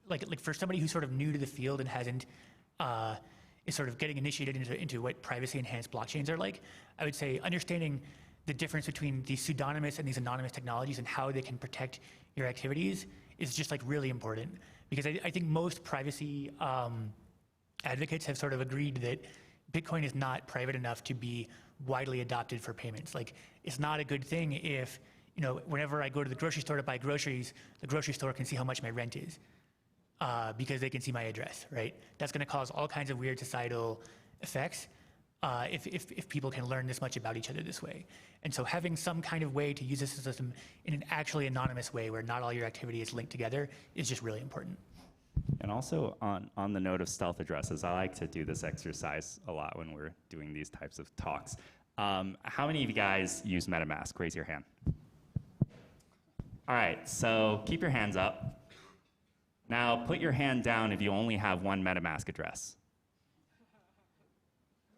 like for somebody who's sort of new to the field and hasn't is sort of getting initiated into what privacy enhanced blockchains are like, I would say understanding the difference between these pseudonymous and these anonymous technologies and how they can protect your activities is just like really important. Because I think most privacy advocates have sort of agreed that Bitcoin is not private enough to be widely adopted for payments. Like, it's not a good thing if, you know, whenever I go to the grocery store to buy groceries, the grocery store can see how much my rent is because they can see my address, right? That's going to cause all kinds of weird societal effects if people can learn this much about each other this way. And so having some kind of way to use this system in an actually anonymous way where not all your activity is linked together is just really important. And also on the note of stealth addresses, I like to do this exercise a lot when we're doing these types of talks. How many of you guys use MetaMask? Raise your hand. All right, so keep your hands up. Now put your hand down if you only have one MetaMask address.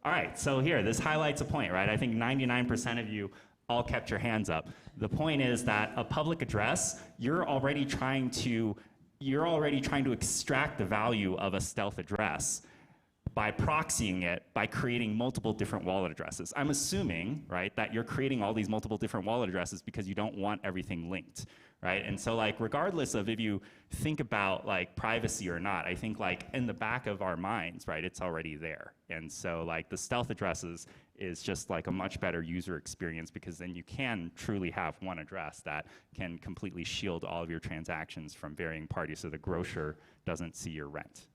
All right, so here, this highlights a point, right? I think 99% of you all kept your hands up. The point is that a public address, you're already trying to extract the value of a stealth address by proxying it, by creating multiple different wallet addresses. I'm assuming, right, that you're creating all these multiple different wallet addresses because you don't want everything linked, right? And so, like, regardless of if you think about, like, privacy or not, I think, like, in the back of our minds, right, it's already there. And so, like, the stealth addresses is just, like, a much better user experience because then you can truly have one address that can completely shield all of your transactions from varying parties so the grocer doesn't see your rent.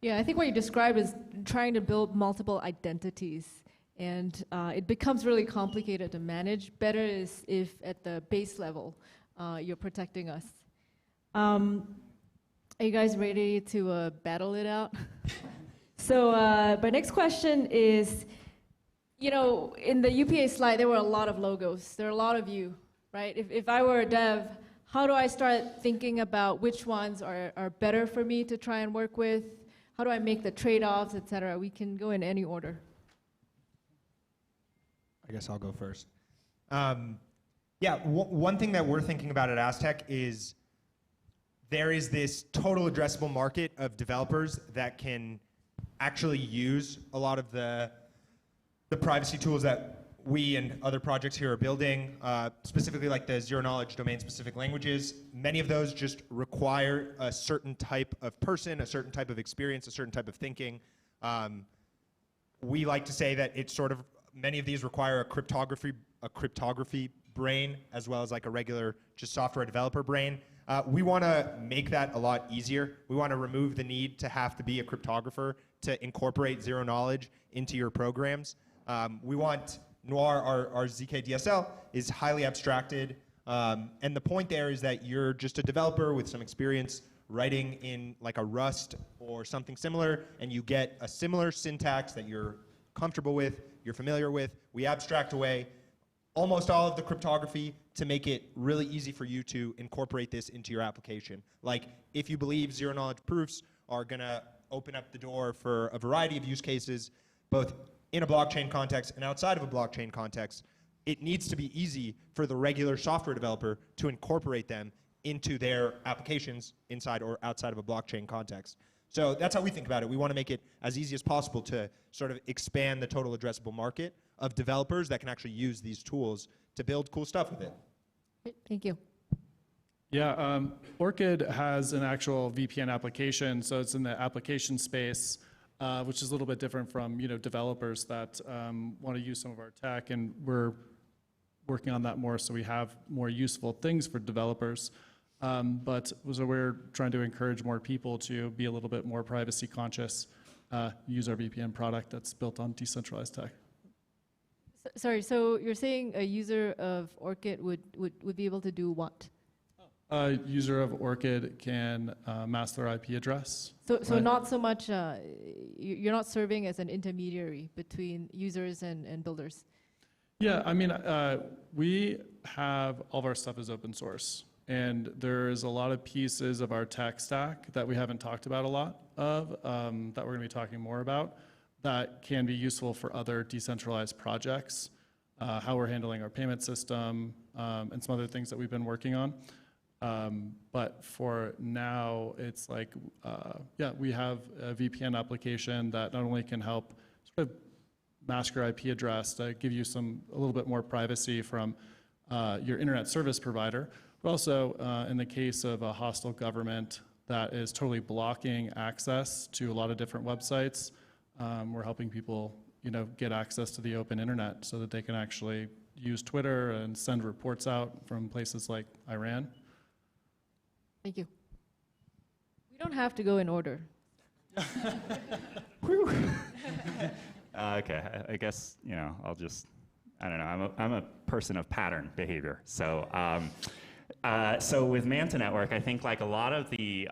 Yeah, I think what you described is trying to build multiple identities, and it becomes really complicated to manage. Better is if at the base level you're protecting us. Are you guys ready to battle it out? So my next question is, you know, in the UPA slide there were a lot of logos. There are a lot of you, right? If I were a dev, how do I start thinking about which ones are better for me to try and work with? How do I make the trade-offs, et cetera? We can go in any order. I guess I'll go first. One thing that we're thinking about at Aztec is there is this total addressable market of developers that can actually use a lot of the privacy tools that we and other projects here are building, specifically like the zero-knowledge domain-specific languages. Many of those just require a certain type of person, a certain type of experience, a certain type of thinking. We like to say that it's sort of, many of these require a cryptography brain as well as like a regular just software developer brain. We want to make that a lot easier. We want to remove the need to have to be a cryptographer to incorporate zero knowledge into your programs. We want Noir, our ZK DSL, is highly abstracted. And the point there is that you're just a developer with some experience writing in like a Rust or something similar, and you get a similar syntax that you're comfortable with, you're familiar with. We abstract away almost all of the cryptography to make it really easy for you to incorporate this into your application. Like, if you believe zero-knowledge proofs are going to open up the door for a variety of use cases, both in a blockchain context and outside of a blockchain context, it needs to be easy for the regular software developer to incorporate them into their applications inside or outside of a blockchain context. So that's how we think about it. We want to make it as easy as possible to sort of expand the total addressable market of developers that can actually use these tools to build cool stuff with it. Great, thank you. Yeah, Orchid has an actual VPN application, so it's in the application space, which is a little bit different from, you know, developers that want to use some of our tech, and we're working on that more so we have more useful things for developers. But so we're trying to encourage more people to be a little bit more privacy conscious, use our VPN product that's built on decentralized tech. Sorry, so you're saying a user of Orchid would be able to do what? A user of Orchid can mask their IP address. So right? not so much, you're not serving as an intermediary between users and builders. Yeah, I mean, we have, all of our stuff is open source. And there's a lot of pieces of our tech stack that we haven't talked about a lot of, that we're gonna be talking more about, that can be useful for other decentralized projects, how we're handling our payment system, and some other things that we've been working on. But for now, it's like, yeah, we have a VPN application that not only can help sort of mask your IP address to give you a little bit more privacy from your internet service provider, but also in the case of a hostile government that is totally blocking access to a lot of different websites. We're helping people, get access to the open internet so that they can actually use Twitter and send reports out from places like Iran. Thank you. We don't have to go in order. Okay, I guess I'll just I don't know. I'm a person of pattern behavior. So so with Manta Network, I think like a lot of the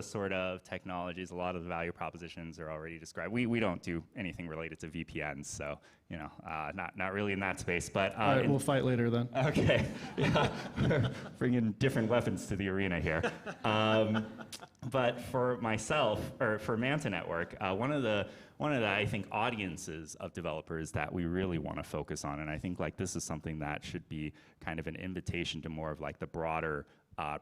sort of technologies, a lot of the value propositions are already described. We don't do anything related to VPNs, so not really in that space. But all right, we'll fight later then. Okay, yeah, we're bringing different weapons to the arena here. But for myself, or for Manta Network, one of the I think audiences of developers that we really want to focus on, and I think like this is something that should be kind of an invitation to more of like the broader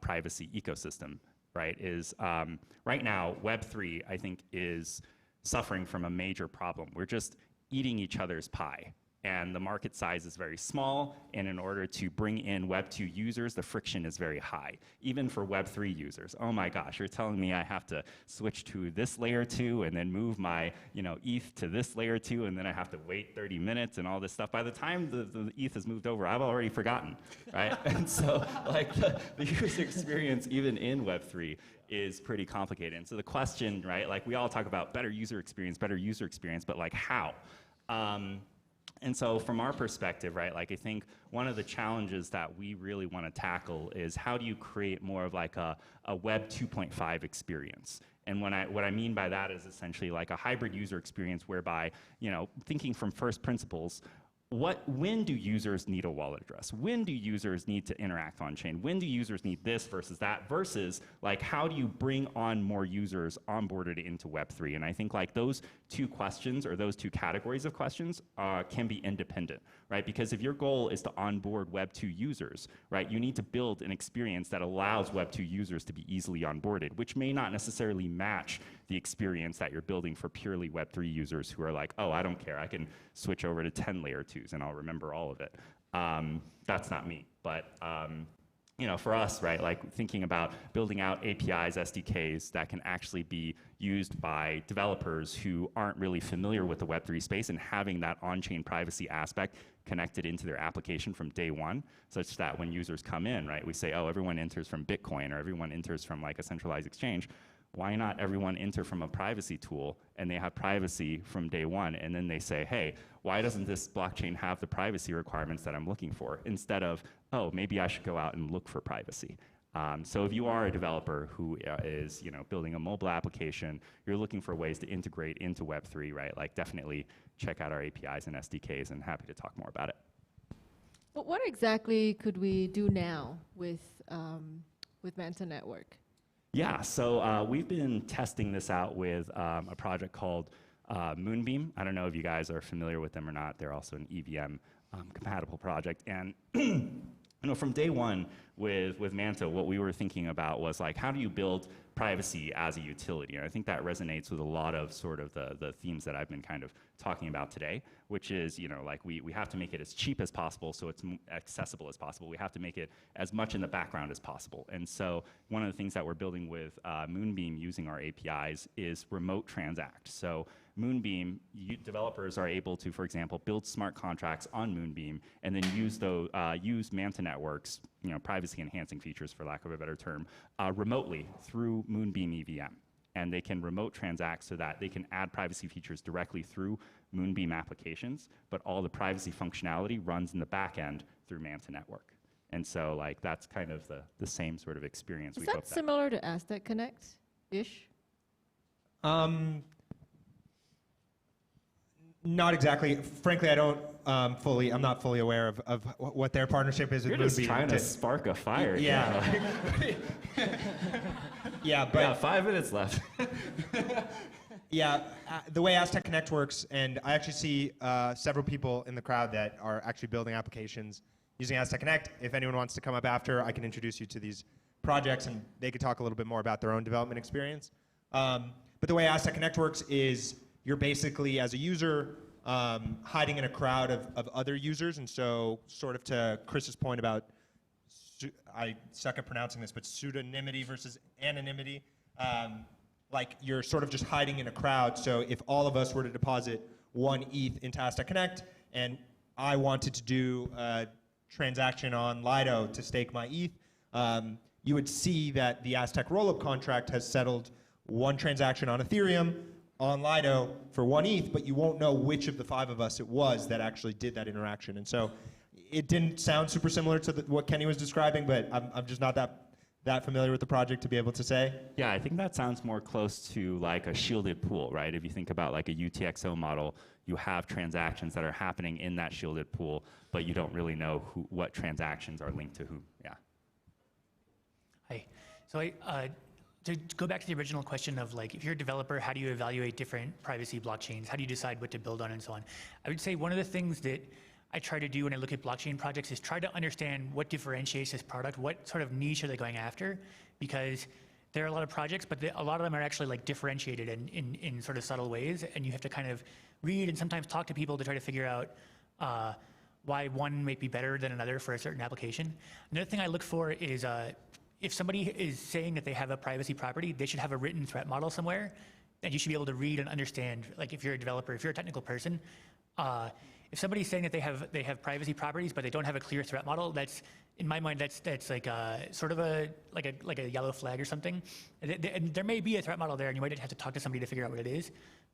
privacy ecosystem, right? Is right now Web3 I think is suffering from a major problem. We're just eating each other's pie. And the market size is very small, and in order to bring in Web2 users, the friction is very high, even for Web3 users. Oh my gosh, you're telling me I have to switch to this layer 2 and then move my ETH to this layer 2, and then I have to wait 30 minutes and all this stuff. By the time the ETH has moved over, I've already forgotten, right? And so like the user experience, even in Web3, is pretty complicated. And so the question, right, like we all talk about better user experience, but like how? And so from our perspective, right, like I think one of the challenges that we really want to tackle is how do you create more of like a Web 2.5 experience? And what I mean by that is essentially like a hybrid user experience whereby, thinking from first principles, when do users need a wallet address? When do users need to interact on chain? When do users need this versus that? Versus like how do you bring on more users onboarded into Web3? And I think like those two questions or those two categories of questions can be independent, right? Because if your goal is to onboard Web2 users, right, you need to build an experience that allows Web2 users to be easily onboarded, which may not necessarily match the experience that you're building for purely Web3 users who are like, oh, I don't care, I can switch over to 10 layer 2s and I'll remember all of it. That's not me, but for us, right, like thinking about building out APIs, SDKs that can actually be used by developers who aren't really familiar with the Web3 space and having that on-chain privacy aspect connected into their application from day one, such that when users come in, right, we say, oh, everyone enters from Bitcoin or everyone enters from like a centralized exchange. Why not everyone enter from a privacy tool and they have privacy from day one, and then they say, hey, why doesn't this blockchain have the privacy requirements that I'm looking for? Instead of, oh, maybe I should go out and look for privacy. So if you are a developer who is building a mobile application, you're looking for ways to integrate into Web3, right? Like definitely check out our APIs and SDKs, and happy to talk more about it. But what exactly could we do now with Manta Network? Yeah, so we've been testing this out with a project called Moonbeam. I don't know if you guys are familiar with them or not. They're also an EVM compatible project. And from day one with Manta, what we were thinking about was like, how do you build privacy as a utility? And I think that resonates with a lot of sort of the themes that I've been kind of talking about today, which is, like we have to make it as cheap as possible so it's accessible as possible. We have to make it as much in the background as possible. And so one of the things that we're building with Moonbeam using our APIs is remote transact. So Moonbeam, developers are able to, for example, build smart contracts on Moonbeam and then use Manta Network's privacy enhancing features, for lack of a better term, remotely through Moonbeam EVM. And they can remote transact so that they can add privacy features directly through Moonbeam applications, but all the privacy functionality runs in the back end through Manta Network. And so like that's kind of the same sort of experience. Is that similar to Aztec Connect-ish? Not exactly. Frankly, I don't I'm not fully aware of what their partnership is with Moonbeam. You're just trying to spark a fire. Yeah. Yeah, but we got 5 minutes left. Yeah, the way Aztec Connect works, and I actually see several people in the crowd that are actually building applications using Aztec Connect. If anyone wants to come up after, I can introduce you to these projects, and they could talk a little bit more about their own development experience. But the way Aztec Connect works is you're basically, as a user, hiding in a crowd of other users. And so sort of to Chris's point about, I suck at pronouncing this, but pseudonymity versus anonymity. like you're sort of just hiding in a crowd. So if all of us were to deposit 1 ETH into Aztec Connect, and I wanted to do a transaction on Lido to stake my ETH, you would see that the Aztec rollup contract has settled 1 transaction on Ethereum on Lido for 1 ETH, but you won't know which of the 5 of us it was that actually did that interaction. And so it didn't sound super similar to what Kenny was describing, but I'm just not that familiar with the project to be able to say. Yeah, I think that sounds more close to like a shielded pool, right? If you think about like a UTXO model, you have transactions that are happening in that shielded pool, but you don't really know what transactions are linked to who. Yeah. Hi. So to go back to the original question of like, if you're a developer, how do you evaluate different privacy blockchains? How do you decide what to build on and so on? I would say one of the things that I try to do when I look at blockchain projects is try to understand what differentiates this product, what sort of niche are they going after, because there are a lot of projects, but a lot of them are actually like differentiated in sort of subtle ways, and you have to kind of read and sometimes talk to people to try to figure out why one might be better than another for a certain application. Another thing I look for is if somebody is saying that they have a privacy property, they should have a written threat model somewhere, and you should be able to read and understand, like if you're a developer, if you're a technical person, if somebody's saying that they have privacy properties, but they don't have a clear threat model, that's, in my mind, that's like sort of like a yellow flag or something. And there may be a threat model there, and you might have to talk to somebody to figure out what it is.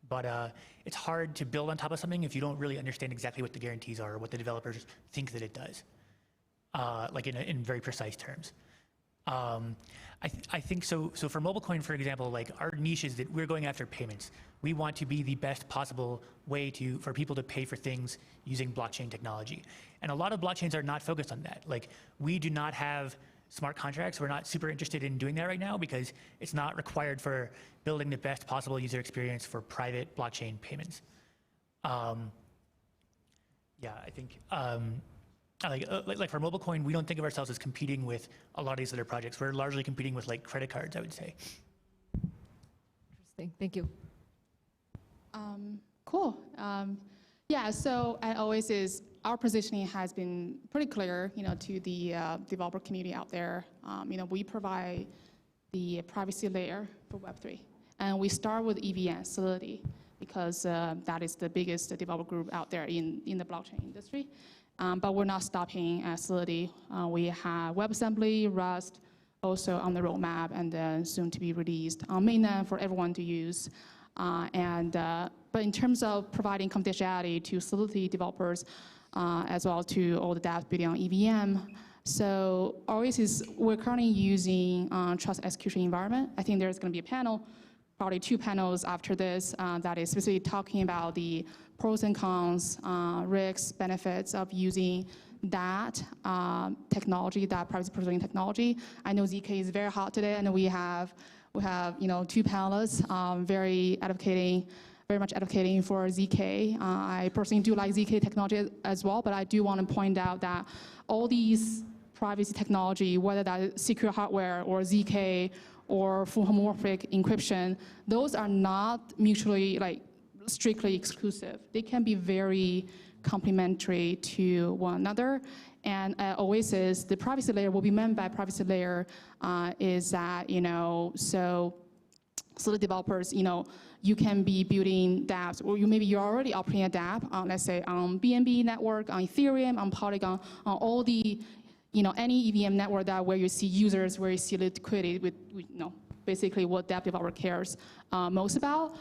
But it's hard to build on top of something if you don't really understand exactly what the guarantees are or what the developers think that it does, like in very precise terms. I think so for Mobilecoin, for example, like our niche is that we're going after payments. We want to be the best possible way for people to pay for things using blockchain technology. And a lot of blockchains are not focused on that. Like we do not have smart contracts. We're not super interested in doing that right now because it's not required for building the best possible user experience for private blockchain payments. Yeah, I think like for Mobilecoin, we don't think of ourselves as competing with a lot of these other projects. We're largely competing with like credit cards, I would say. Interesting. Thank you. Cool. Yeah, so at Oasis, our positioning has been pretty clear, to the developer community out there. We provide the privacy layer for Web3. And we start with EVM, Solidity, because that is the biggest developer group out there in the blockchain industry. But we're not stopping at Solidity. We have WebAssembly, Rust, also on the roadmap, and then soon to be released on mainnet for everyone to use. But in terms of providing confidentiality to Solidity developers, as well to all the dApps building on EVM, so Oasis, we're currently using trust execution environment. I think there's going to be a panel, probably 2 panels after this, that is specifically talking about the pros and cons, risks, benefits of using that technology, that privacy preserving technology. I know ZK is very hot today, and we have 2 panelists very much advocating for ZK. I personally do like ZK technology as well, but I do want to point out that all these privacy technology, whether that is secure hardware or ZK or full homomorphic encryption, those are not mutually strictly exclusive. They can be very complementary to one another. And at Oasis, the privacy layer, what we meant by privacy layer is that, so the developers, you can be building dApps, or maybe you're already operating a dApp, let's say on BNB network, on Ethereum, on Polygon, on all the, any EVM network where you see users, where you see liquidity with basically what dApp developer cares most about.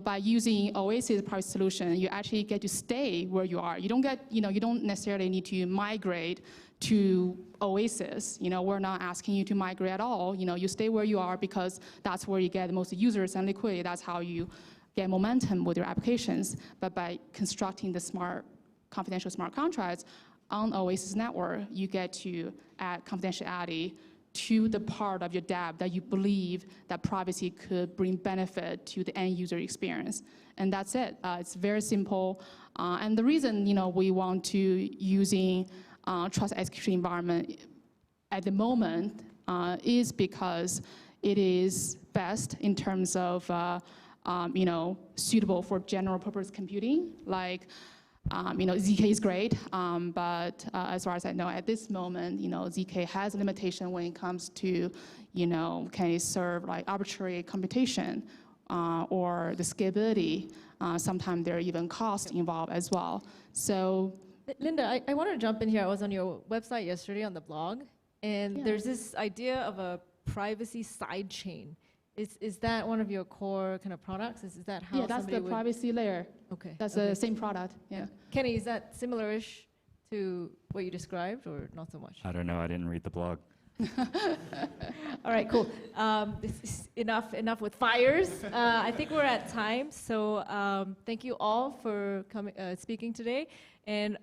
By using Oasis privacy solution, you actually get to stay where you are. You don't necessarily need to migrate to Oasis. We're not asking you to migrate at all. You stay where you are because that's where you get the most users and liquidity. That's how you get momentum with your applications. But by constructing the confidential smart contracts on Oasis network, you get to add confidentiality to the part of your dApp that you believe that privacy could bring benefit to the end user experience. And that's it. It's very simple. And the reason we want to using trust execution environment at the moment is because it is best in terms of suitable for general purpose computing. Like ZK is great, but as far as I know, at this moment, ZK has a limitation when it comes to, can it serve like arbitrary computation or the scalability. Sometimes there are even costs involved as well. So, Linda, I want to jump in here. I was on your website yesterday on the blog, and there's this idea of a privacy side chain. Is that one of your core kind of products? Is that how? Yeah, that's the privacy layer. Okay. That's the same product. Yeah. Kenny, is that similar-ish to what you described, or not so much? I don't know. I didn't read the blog. All right, cool. This is enough with fires. I think we're at time. So thank you all for coming, speaking today, and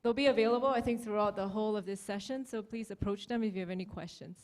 they'll be available, I think, throughout the whole of this session. So please approach them if you have any questions.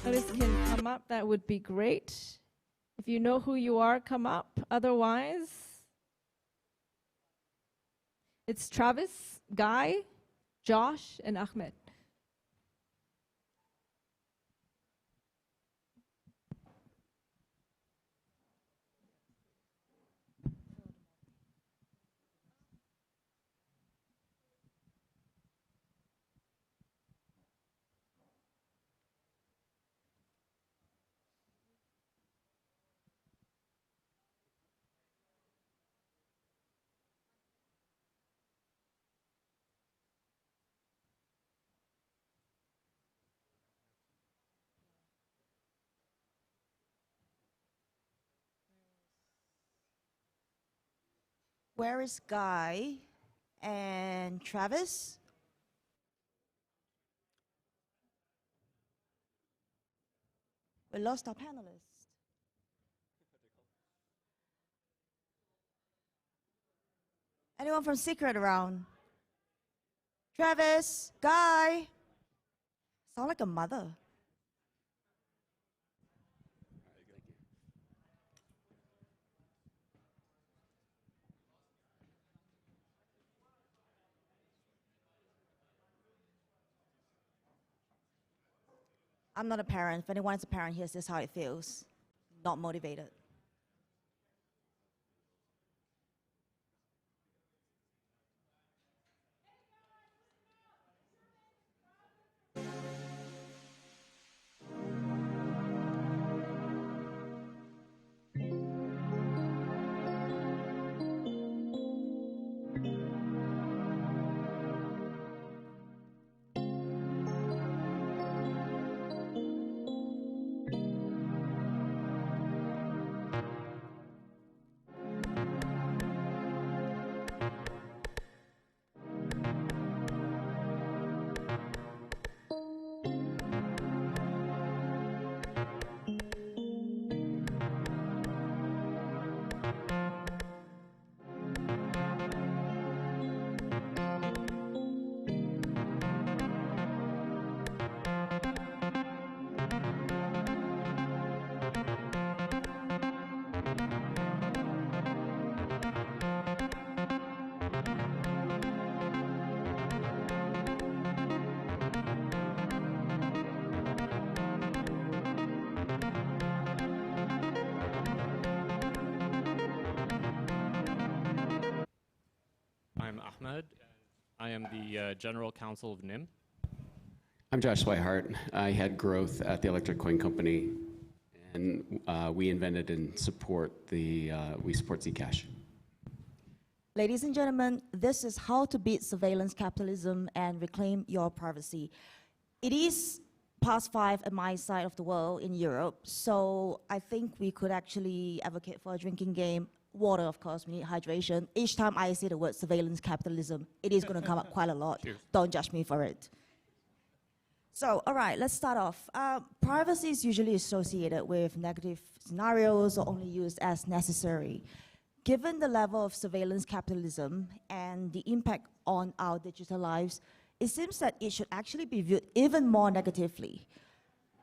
Panelists can come up, that would be great. If you know who you are, come up. Otherwise, it's Travis, Guy, Josh, and Ahmed. Where is Guy and Travis? We lost our panelists. Anyone from Secret around? Travis, Guy. Sound like a mother. I'm not a parent. If anyone's a parent, here's this how it feels. Not motivated. I'm Ahmed. I am the General Counsel of NIM. I'm Josh Swihart. I had growth at the Electric Coin Company, and we invented and support we support Zcash. Ladies and gentlemen, this is how to beat surveillance capitalism and reclaim your privacy. It is past 5 at my side of the world in Europe, so I think we could actually advocate for a drinking game. Water, of course, we need hydration. Each time I say the word surveillance capitalism, it is going to come up quite a lot. Cheers. Don't judge me for it. So, all right, let's start off. Privacy is usually associated with negative scenarios or only used as necessary. Given the level of surveillance capitalism and the impact on our digital lives, it seems that it should actually be viewed even more negatively.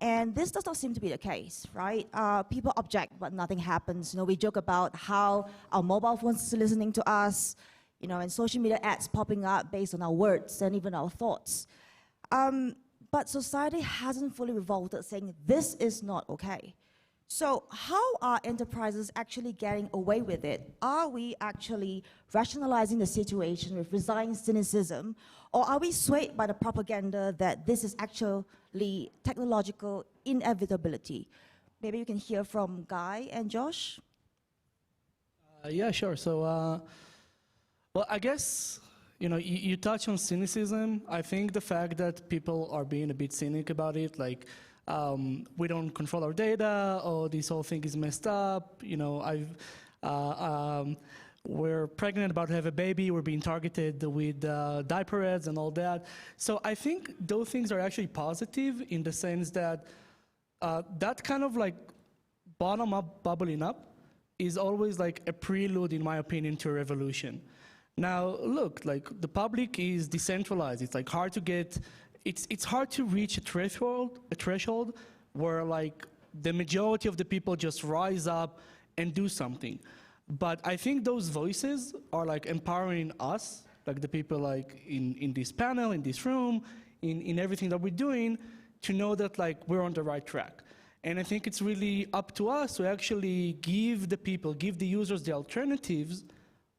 And this does not seem to be the case, right? People object, but nothing happens. You know, we joke about how our mobile phones are listening to us, you know, and social media ads popping up based on our words and even our thoughts. But society hasn't fully revolted, saying this is not okay. So how are enterprises actually getting away with it? Are we actually rationalizing the situation with resigned cynicism, or are we swayed by the propaganda that this is actually technological inevitability? Maybe you can hear from Guy and Josh. Yeah, sure. So, well, I guess, you know, you touch on cynicism. I think the fact that people are being a bit cynic about it, like, we don't control our data, or this whole thing is messed up, you know, we're pregnant, about to have a baby, we're being targeted with diaper ads and all that. So I think those things are actually positive in the sense that that kind of like bottom-up bubbling up is always like a prelude, in my opinion, to a revolution. Now, look, like the public is decentralized. It's like hard to get, it's hard to reach a threshold where like the majority of the people just rise up and do something. But I think those voices are like empowering us, like the people like in this panel, in this room, in everything that we're doing, to know that like we're on the right track. And I think it's really up to us to actually give the people, give the users the alternatives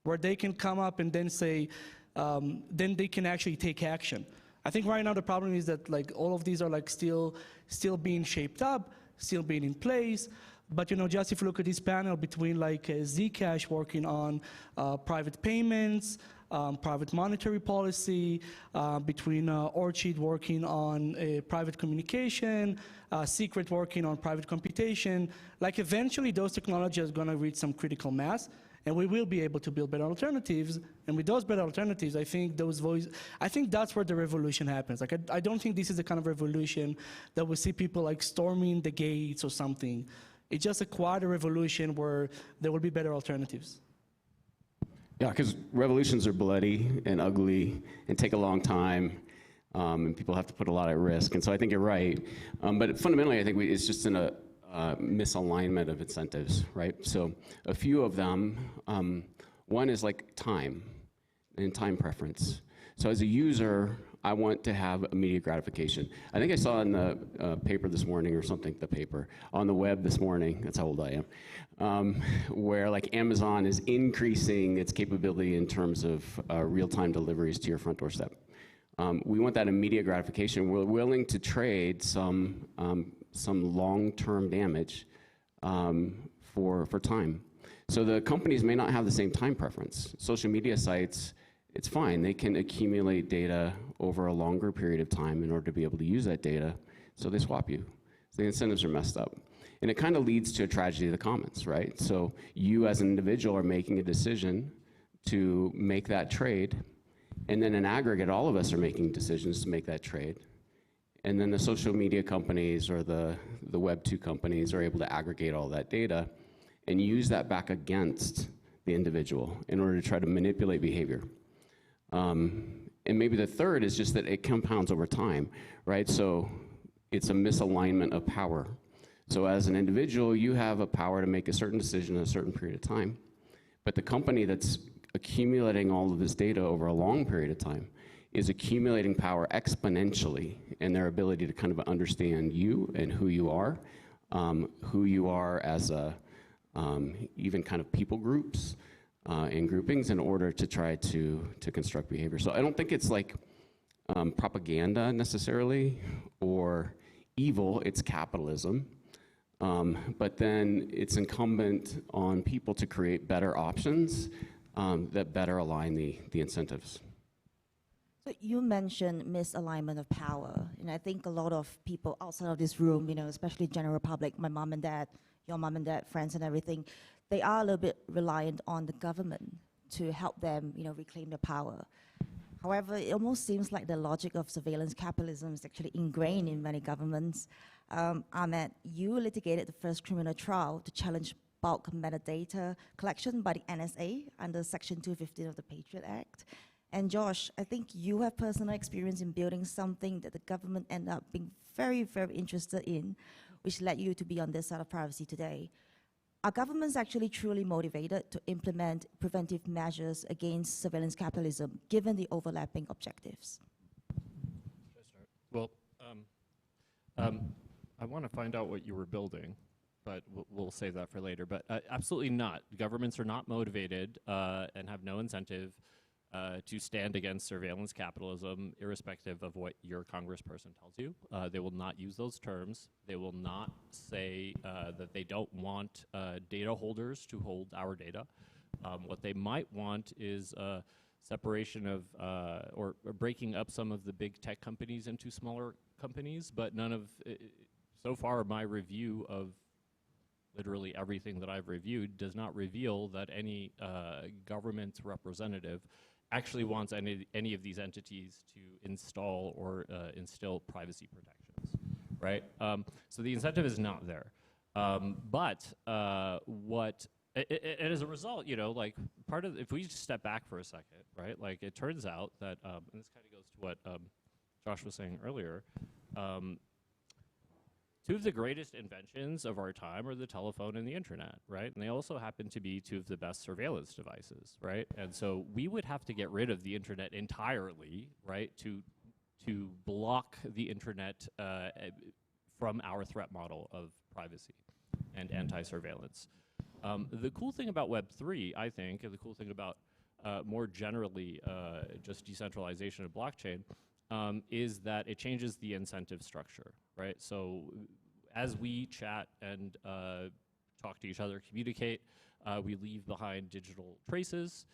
where they can come up and then say, then they can actually take action. I think right now the problem is that like all of these are like still being shaped up, still being in place. But you know, just if you look at this panel between like Zcash working on private payments, private monetary policy, between Orchid working on private communication, Secret working on private computation, like eventually those technologies are going to reach some critical mass, and we will be able to build better alternatives. And with those better alternatives, I think that's where the revolution happens. Like I don't think this is the kind of revolution that we see people like storming the gates or something. It's just a quieter revolution where there will be better alternatives. Yeah, because revolutions are bloody and ugly and take a long time, and people have to put a lot at risk. And so I think you're right. But fundamentally, I think it's just in a misalignment of incentives, right? So a few of them, one is like time and time preference. So as a user, I want to have immediate gratification. I think I saw in the paper this morning or something, on the web this morning, that's how old I am, where like Amazon is increasing its capability in terms of real-time deliveries to your front doorstep. We want that immediate gratification. We're willing to trade some long-term damage for time. So the companies may not have the same time preference. Social media sites, it's fine. They can accumulate data over a longer period of time in order to be able to use that data, so they swap you. So the incentives are messed up. And it kind of leads to a tragedy of the commons, right? So you as an individual are making a decision to make that trade, and then in aggregate, all of us are making decisions to make that trade. And then the social media companies or the Web 2 companies are able to aggregate all that data and use that back against the individual in order to try to manipulate behavior. And maybe the third is just that it compounds over time, right? So it's a misalignment of power. So as an individual, you have a power to make a certain decision in a certain period of time, but the company that's accumulating all of this data over a long period of time is accumulating power exponentially in their ability to kind of understand you and who you are as a, even kind of people groups, and groupings in order to try to construct behavior. So I don't think it's like propaganda necessarily or evil, it's capitalism. But then it's incumbent on people to create better options that better align the incentives. So you mentioned misalignment of power, and I think a lot of people outside of this room, you know, especially general public, my mom and dad, your mom and dad, friends and everything, they are a little bit reliant on the government to help them, you know, reclaim their power. However, it almost seems like the logic of surveillance capitalism is actually ingrained in many governments. Ahmed, you litigated the first criminal trial to challenge bulk metadata collection by the NSA under Section 215 of the Patriot Act. And Josh, I think you have personal experience in building something that the government ended up being very, very interested in, which led you to be on this side of privacy today. Are governments actually truly motivated to implement preventive measures against surveillance capitalism, given the overlapping objectives? Well, I want to find out what you were building, but we'll save that for later. But absolutely not. Governments are not motivated and have no incentive to stand against surveillance capitalism, irrespective of what your congressperson tells you. They will not use those terms. They will not say that they don't want data holders to hold our data. What they might want is separation of or breaking up some of the big tech companies into smaller companies, but none of, so far my review of literally everything that I've reviewed does not reveal that any government representative actually wants any of these entities to install or instill privacy protections, right? So the incentive is not there. And as a result, you know, like part of, if we just step back for a second, right? Like it turns out that, and this kind of goes to what Josh was saying earlier, Two of the greatest inventions of our time are the telephone and the internet, right? And they also happen to be two of the best surveillance devices, right? And so we would have to get rid of the internet entirely, right, to block the internet from our threat model of privacy and anti-surveillance. The cool thing about Web3, I think, and the cool thing about more generally just decentralization of blockchain, is that it changes the incentive structure, right? So as we chat and talk to each other, communicate, we leave behind digital traces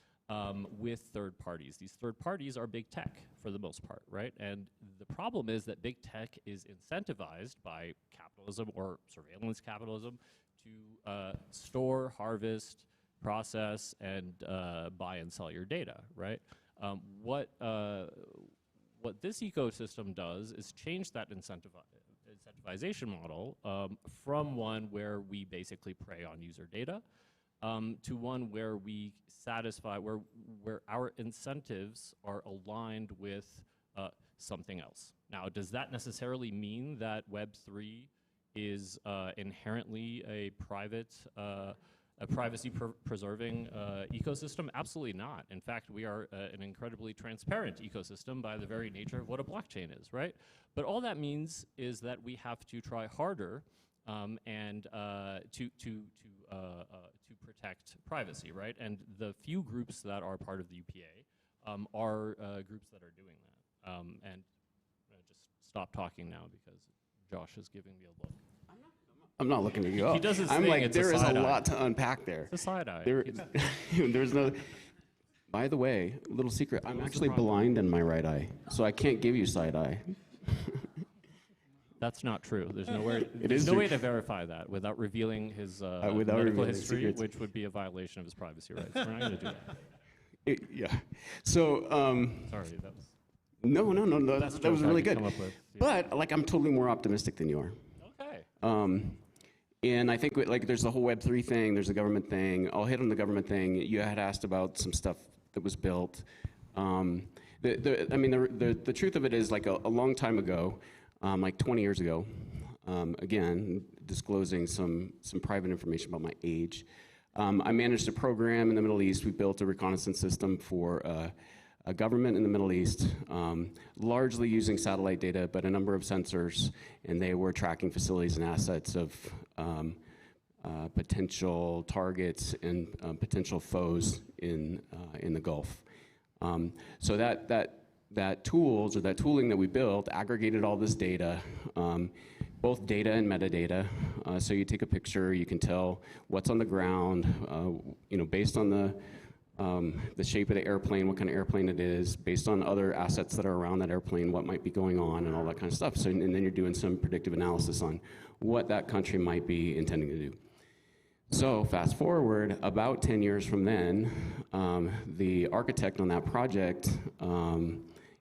with third parties. These third parties are big tech for the most part, right? And the problem is that big tech is incentivized by capitalism or surveillance capitalism to store, harvest, process, and buy and sell your data, right? What this ecosystem does is change that incentivization model from one where we basically prey on user data to one where we satisfy, where our incentives are aligned with something else. Now, does that necessarily mean that Web3 is inherently a privacy-preserving ecosystem? Absolutely not. In fact, we are an incredibly transparent ecosystem by the very nature of what a blockchain is, right? But all that means is that we have to try harder and to protect privacy, right? And the few groups that are part of the UPA are groups that are doing that. And I'm gonna just stop talking now because Josh is giving me a look. I'm not looking at you up. He does his I'm thing, like, it's there is a side eye. lot to unpack there. It's a side eye. There's no. By the way, little secret, I'm actually blind in my right eye, so I can't give you side eye. That's not true. There's nowhere. It There's is no true. way to verify that without revealing his without medical revealing history, secrets. which would be a violation of his privacy rights. We're not going to do that. Yeah. So. Sorry, that was. No. That's That was what I really could good. come up with, yeah. But like, I'm totally more optimistic than you are. Okay. And I think like there's the whole Web3 thing, there's the government thing. I'll hit on the government thing. You had asked about some stuff that was built. The truth of it is, like a long time ago, like 20 years ago, again, disclosing some private information about my age, I managed a program in the Middle East. We built a reconnaissance system for a government in the Middle East, largely using satellite data, but a number of sensors, and they were tracking facilities and assets of potential targets and potential foes in the Gulf. So that tools or that tooling that we built aggregated all this data, both data and metadata. So you take a picture, you can tell what's on the ground, based on the shape of the airplane, what kind of airplane it is, based on other assets that are around that airplane, what might be going on, and all that kind of stuff. So, and then you're doing some predictive analysis on what that country might be intending to do. So fast forward about 10 years from then, the architect on that project,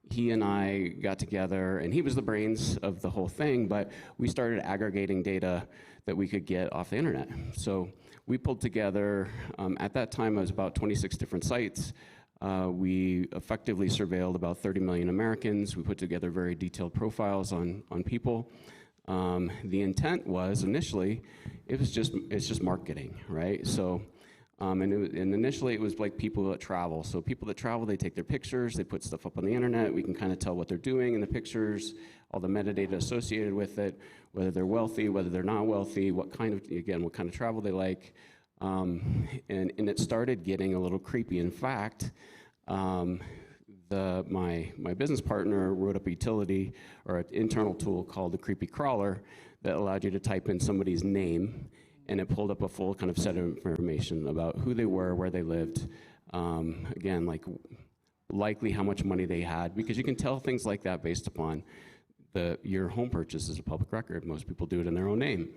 he and I got together, and he was the brains of the whole thing, but we started aggregating data that we could get off the internet. So we pulled together, at that time it was about 26 different sites. We effectively surveilled about 30 million Americans. We put together very detailed profiles on people. The intent was initially, it's just marketing, right? So, and initially it was like people that travel. So people that travel, they take their pictures, they put stuff up on the internet. We can kind of tell what they're doing in the pictures, all the metadata associated with it, whether they're wealthy, whether they're not wealthy, what kind of travel they like. And it started getting a little creepy. In fact, my business partner wrote up a utility or an internal tool called the Creepy Crawler that allowed you to type in somebody's name, and it pulled up a full kind of set of information about who they were, where they lived, again, like likely how much money they had, because you can tell things like that based upon your home purchase is a public record. Most people do it in their own name.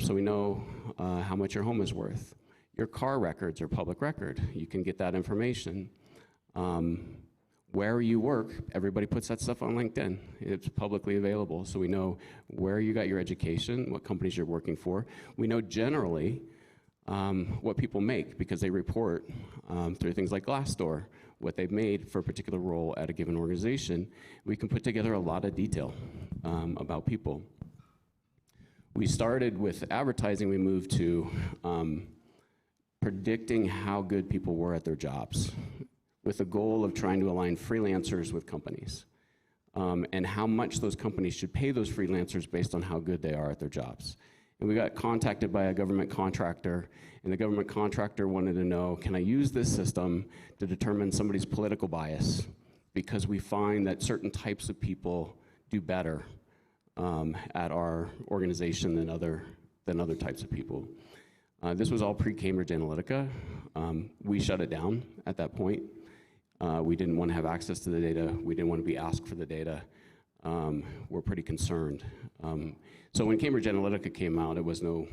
So we know how much your home is worth. Your car records are public record. You can get that information. Where you work, everybody puts that stuff on LinkedIn. It's publicly available, so we know where you got your education, what companies you're working for. We know generally what people make because they report through things like Glassdoor, what they've made for a particular role at a given organization. We can put together a lot of detail about people. We started with advertising, we moved to predicting how good people were at their jobs, with the goal of trying to align freelancers with companies, and how much those companies should pay those freelancers based on how good they are at their jobs. And we got contacted by a government contractor, and the government contractor wanted to know, can I use this system to determine somebody's political bias? Because we find that certain types of people do better at our organization than other types of people. This was all pre-Cambridge Analytica. We shut it down at that point. We didn't want to have access to the data. We didn't want to be asked for the data. We're pretty concerned. So when Cambridge Analytica came out, it was no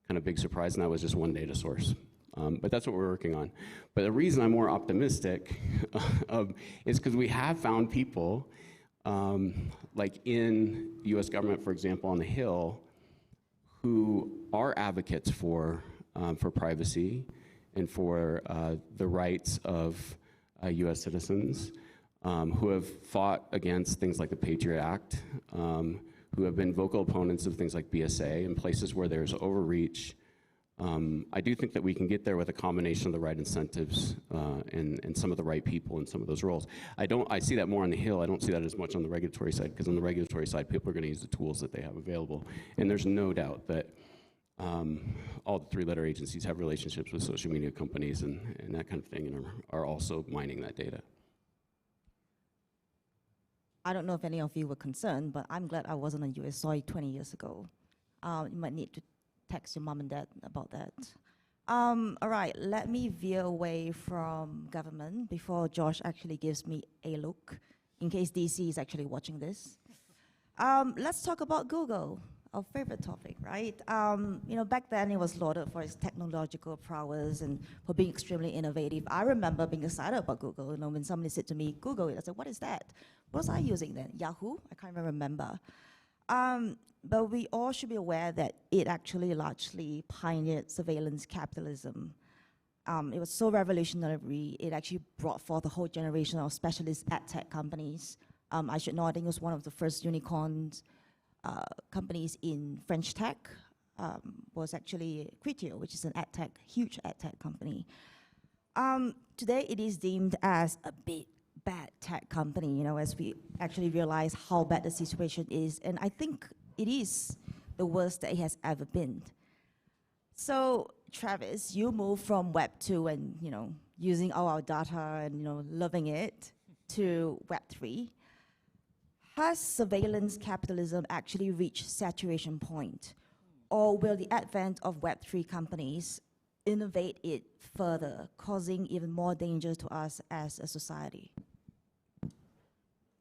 kind of big surprise, and that was just one data source. But that's what we're working on. But the reason I'm more optimistic is because we have found people, like in the US government, for example, on the Hill, who are advocates for privacy and for the rights of US citizens, who have fought against things like the Patriot Act, who have been vocal opponents of things like BSA in places where there's overreach. I do think that we can get there with a combination of the right incentives and some of the right people in some of those roles. I see that more on the Hill. I don't see that as much on the regulatory side, because on the regulatory side, people are going to use the tools that they have available. And there's no doubt that all the three-letter agencies have relationships with social media companies and that kind of thing, and are also mining that data. I don't know if any of you were concerned, but I'm glad I wasn't on US soil 20 years ago. You might need to text your mom and dad about that. All right, let me veer away from government before Josh actually gives me a look, in case DC is actually watching this. Let's talk about Google, our favorite topic, right? You know, back then it was lauded for its technological prowess and for being extremely innovative. I remember being excited about Google. You know, when somebody said to me, Google it, I said, what is that? What was I using then? Yahoo? I can't even remember. But we all should be aware that it actually largely pioneered surveillance capitalism. It was so revolutionary, it actually brought forth a whole generation of specialist ad tech companies. I should know, I think it was one of the first unicorns companies in French tech, was actually Criteo, which is an ad tech, huge ad tech company. Today it is deemed as a big bad tech company, you know, as we actually realize how bad the situation is. And I think it is the worst that it has ever been. So, Travis, you moved from Web 2 and, you know, using all our data and, you know, loving it, to Web 3. Has surveillance capitalism actually reached saturation point? Or will the advent of Web 3 companies innovate it further, causing even more danger to us as a society?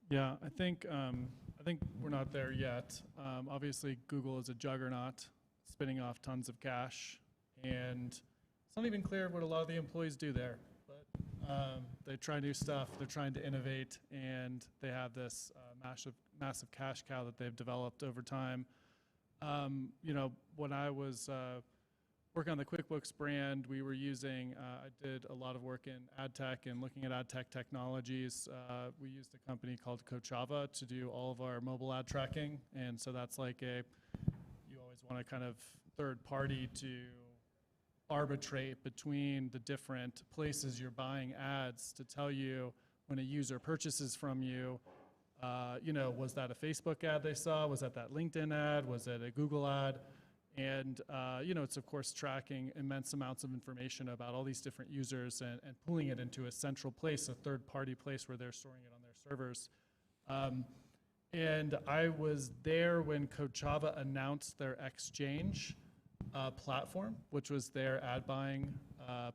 Yeah, I think we're not there yet. Obviously, Google is a juggernaut, spinning off tons of cash, and it's not even clear what a lot of the employees do there. But they try new stuff, they're trying to innovate, and they have this massive cash cow that they've developed over time. You know, when I was working on the QuickBooks brand, we were using, I did a lot of work in ad tech and looking at ad tech technologies. We used a company called Kochava to do all of our mobile ad tracking. And so that's like you always want a kind of third party to arbitrate between the different places you're buying ads to tell you when a user purchases from you, you know, was that a Facebook ad they saw? Was that LinkedIn ad? Was it a Google ad? And you know, it's of course tracking immense amounts of information about all these different users and pulling it into a central place, a third-party place where they're storing it on their servers. And I was there when Kochava announced their Exchange platform, which was their ad buying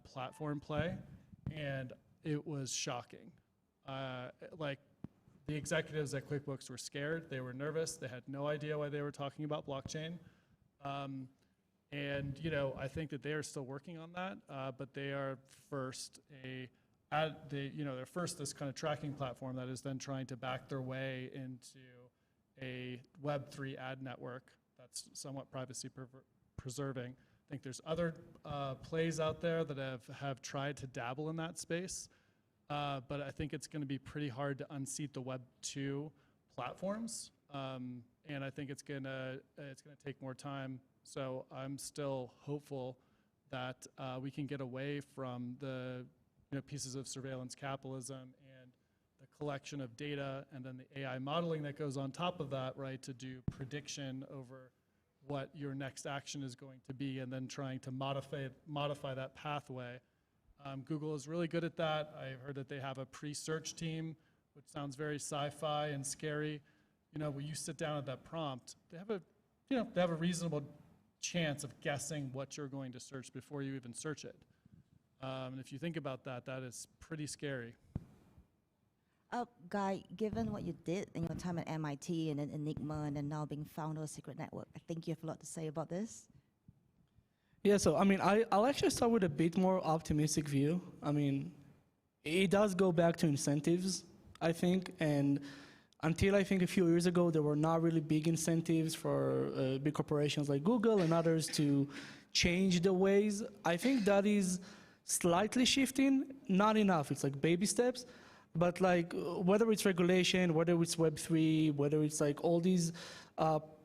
platform play, and it was shocking. Like, the executives at QuickBooks were scared, they were nervous, they had no idea why they were talking about blockchain. And you know, I think that they are still working on that, but they are first they're first this kind of tracking platform that is then trying to back their way into a Web3 ad network that's somewhat privacy preserving. I think there's other plays out there that have tried to dabble in that space, but I think it's going to be pretty hard to unseat the Web 2 platforms. and I think it's gonna take more time. So I'm still hopeful that we can get away from the pieces of surveillance capitalism and the collection of data and then the AI modeling that goes on top of that, right, to do prediction over what your next action is going to be, and then trying to modify that pathway. Google is really good at that. I heard that they have a pre-search team, which sounds very sci-fi and scary. When you sit down at that prompt, they have a reasonable chance of guessing what you're going to search before you even search it. And if you think about that, that is pretty scary. Guy, given what you did in your time at MIT and then Enigma and then now being founder of Secret Network, I think you have a lot to say about this. Yeah, so I mean, I'll actually start with a bit more optimistic view. I mean, it does go back to incentives, I think, and until I think a few years ago, there were not really big incentives for big corporations like Google and others to change the ways. I think that is slightly shifting, not enough, it's like baby steps. But like whether it's regulation, whether it's Web3, whether it's like all these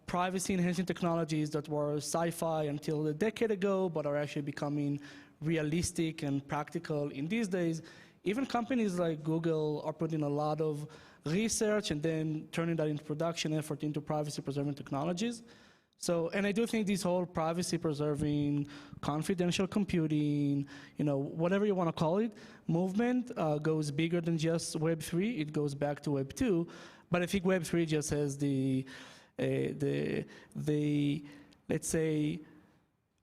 privacy-enhancing technologies that were sci-fi until a decade ago, but are actually becoming realistic and practical in these days, even companies like Google are putting a lot of research and then turning that into production effort into privacy-preserving technologies. So, and I do think this whole privacy-preserving, confidential computing, whatever you want to call it, movement goes bigger than just Web3. It goes back to Web2. But I think Web3 just has let's say,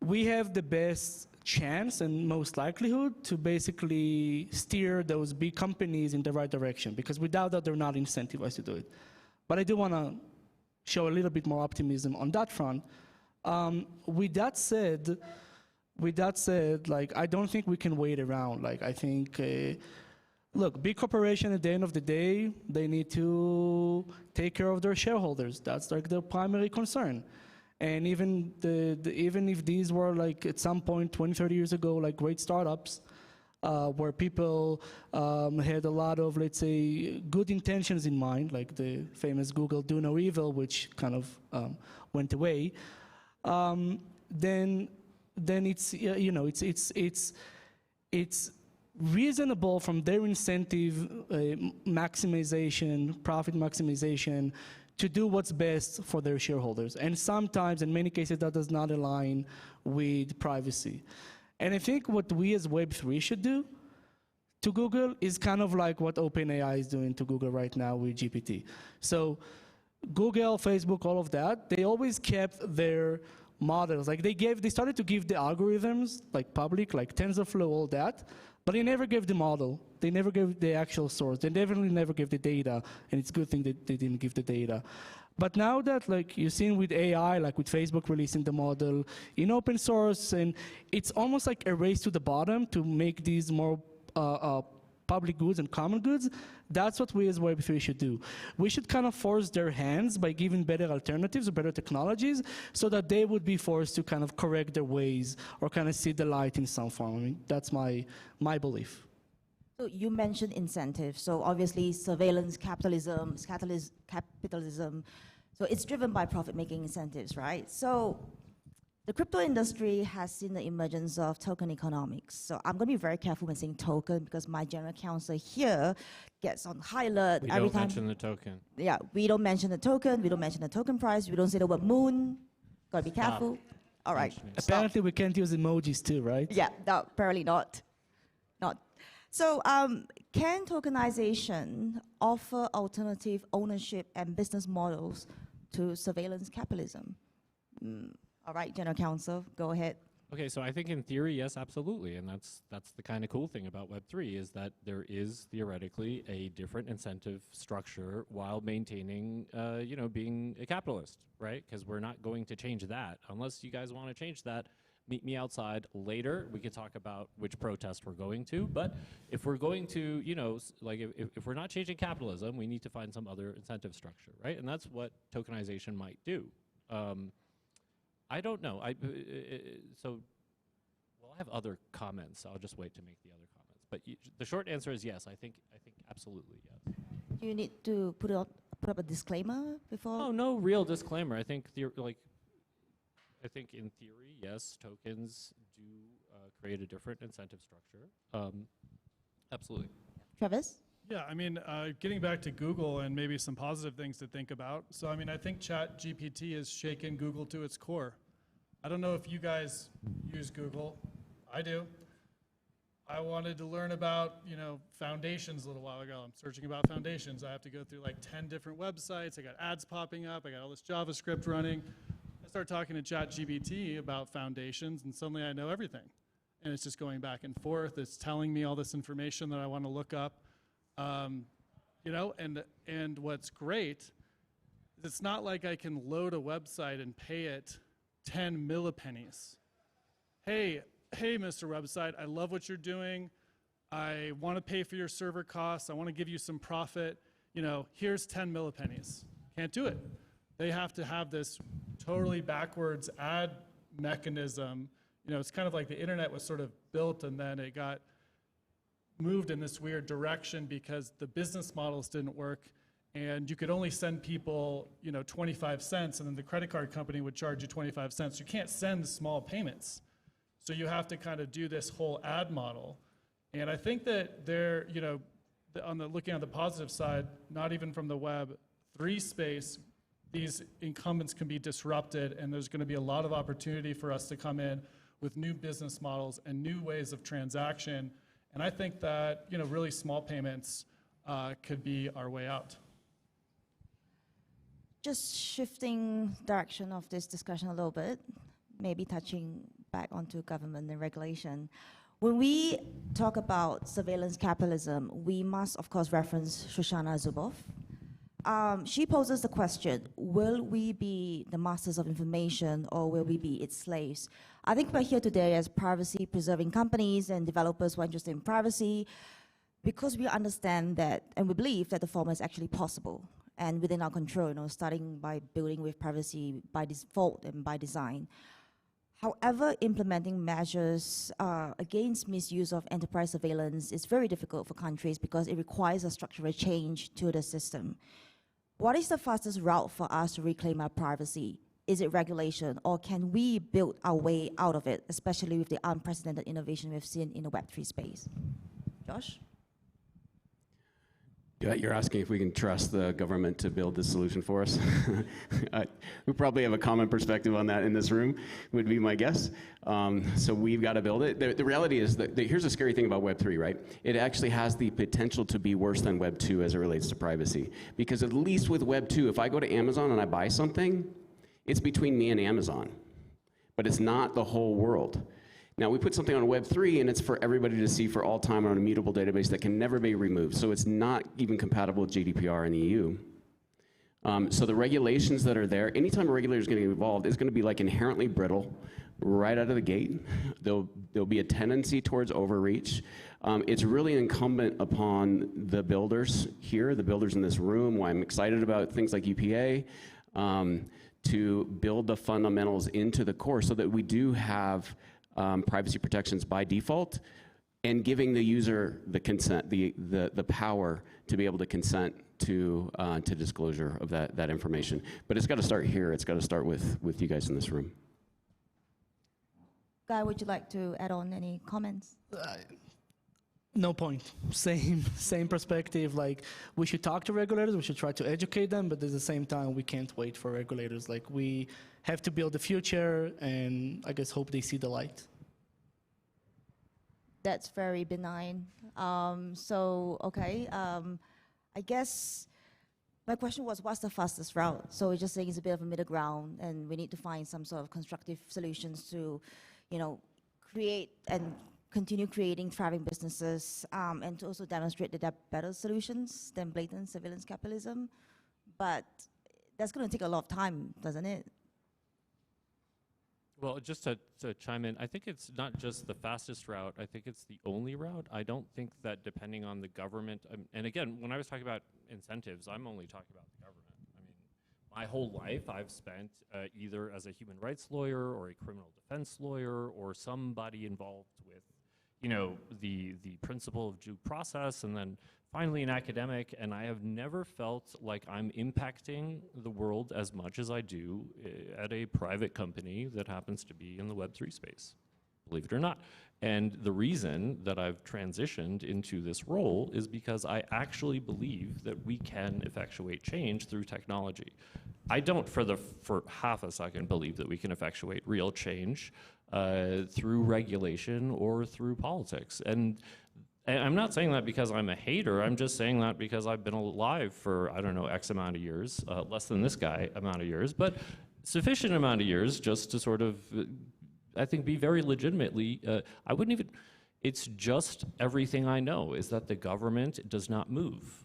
we have the best chance and most likelihood to basically steer those big companies in the right direction, because without that, they're not incentivized to do it. But I do want to show a little bit more optimism on that front. With that said, like, I don't think we can wait around. Like, I think, look, big corporation at the end of the day, they need to take care of their shareholders. That's like their primary concern. And even even if these were like at some point 20, 30 years ago, like great startups, where people had a lot of, let's say, good intentions in mind, like the famous Google "Do No Evil," which kind of went away. Then it's it's reasonable from their incentive maximization, profit maximization, to do what's best for their shareholders. And sometimes, in many cases, that does not align with privacy. And I think what we as Web3 should do to Google is kind of like what OpenAI is doing to Google right now with GPT. So Google, Facebook, all of that, they always kept their models. Like they started to give the algorithms, like public, like TensorFlow, all that, but they never gave the model. They never gave the actual source. They definitely never gave the data, and it's a good thing that they didn't give the data. But now that, like, you've seen with AI, like with Facebook releasing the model in open source, and it's almost like a race to the bottom to make these more public goods and common goods, that's what we as Web3 should do. We should kind of force their hands by giving better alternatives or better technologies so that they would be forced to kind of correct their ways or kind of see the light in some form. I mean, that's my belief. So you mentioned incentives. So obviously surveillance capitalism, capitalism. So it's driven by profit-making incentives, right? So the crypto industry has seen the emergence of token economics. So I'm going to be very careful when saying token because my general counsel here gets on high alert we every don't time. mention the token. Yeah, we don't mention the token. We don't mention the token price. We don't say the word moon. Got to be careful. All right. Apparently, we can't use emojis too, right? Yeah, no, apparently not. So can tokenization offer alternative ownership and business models to surveillance capitalism? All right, General Counsel, go ahead. Okay, so I think in theory, yes, absolutely, and that's the kind of cool thing about Web3 is that there is theoretically a different incentive structure while maintaining, being a capitalist, right? Because we're not going to change that unless you guys want to change that. Meet me outside later. We can talk about which protest we're going to. But if we're going to, if we're not changing capitalism, we need to find some other incentive structure, right? And that's what tokenization might do. I don't know. I have other comments. I'll just wait to make the other comments. But the short answer is yes. I think absolutely yes. You need to put put up a disclaimer before? Oh, no real disclaimer. I think I think in theory, yes, tokens do create a different incentive structure. Absolutely. Travis? Yeah, I mean, getting back to Google and maybe some positive things to think about. So, I mean, I think ChatGPT has shaken Google to its core. I don't know if you guys use Google. I do. I wanted to learn about, foundations a little while ago. I'm searching about foundations. I have to go through like 10 different websites. I got ads popping up. I got all this JavaScript running. I start talking to ChatGPT about foundations, and suddenly I know everything. And it's just going back and forth. It's telling me all this information that I want to look up. And what's great is it's not like I can load a website and pay it 10 millipennies. Hey, Mr. Website, I love what you're doing. I want to pay for your server costs. I want to give you some profit. Here's 10 millipennies. Can't do it. They have to have this totally backwards ad mechanism. It's kind of like the internet was sort of built and then it got moved in this weird direction because the business models didn't work and you could only send people, 25 cents and then the credit card company would charge you 25 cents. You can't send small payments. So you have to kind of do this whole ad model. And I think that they're, looking at the positive side, not even from the Web3 space, these incumbents can be disrupted and there's going to be a lot of opportunity for us to come in with new business models and new ways of transaction. And I think that, really small payments could be our way out. Just shifting direction of this discussion a little bit, maybe touching back onto government and regulation. When we talk about surveillance capitalism, we must, of course, reference Shoshana Zuboff. She poses the question, will we be the masters of information or will we be its slaves? I think we're here today as privacy-preserving companies and developers who are interested in privacy because we understand that and we believe that the former is actually possible and within our control, starting by building with privacy by default and by design. However, implementing measures against misuse of enterprise surveillance is very difficult for countries because it requires a structural change to the system. What is the fastest route for us to reclaim our privacy? Is it regulation, or can we build our way out of it, especially with the unprecedented innovation we've seen in the Web3 space? Josh? You're asking if we can trust the government to build this solution for us. We probably have a common perspective on that in this room, would be my guess. So we've got to build it. The reality is that here's a scary thing about Web3, right? It actually has the potential to be worse than Web 2 as it relates to privacy. Because at least with Web 2, if I go to Amazon and I buy something, it's between me and Amazon. But it's not the whole world. Now, we put something on Web3, and it's for everybody to see for all time on an immutable database that can never be removed. So it's not even compatible with GDPR in the EU. So the regulations that are there, anytime a regulator is getting involved, it's going to be like inherently brittle right out of the gate. There'll be a tendency towards overreach. It's really incumbent upon the builders here, the builders in this room, why I'm excited about things like UPA, to build the fundamentals into the core so that we do have privacy protections by default, and giving the user the consent, the power to be able to consent to disclosure of that information. But it's got to start here. It's got to start with you guys in this room. Guy, would you like to add on any comments? No point. Same perspective. Like, we should talk to regulators. We should try to educate them. But at the same time, we can't wait for regulators. Like, we have to build the future, and I guess hope they see the light. That's very benign. I guess my question was, what's the fastest route? So we're just saying it's a bit of a middle ground, and we need to find some sort of constructive solutions to, create and continue creating thriving businesses, and to also demonstrate that there are better solutions than blatant surveillance capitalism. But that's going to take a lot of time, doesn't it? Well, just to chime in, I think it's not just the fastest route. I think it's the only route. I don't think that depending on the government, and again, when I was talking about incentives, I'm only talking about the government. I mean, my whole life I've spent either as a human rights lawyer or a criminal defense lawyer or somebody involved with, you know, the principle of due process, and then finally an academic, and I have never felt like I'm impacting the world as much as I do at a private company that happens to be in the Web3 space, believe it or not. And the reason that I've transitioned into this role is because I actually believe that we can effectuate change through technology. I don't for half a second believe that we can effectuate real change through regulation or through politics. And I'm not saying that because I'm a hater, I'm just saying that because I've been alive for, I don't know, X amount of years, less than this guy amount of years, but sufficient amount of years just to sort of, I think, be very legitimately, I wouldn't even, it's just everything I know is that the government does not move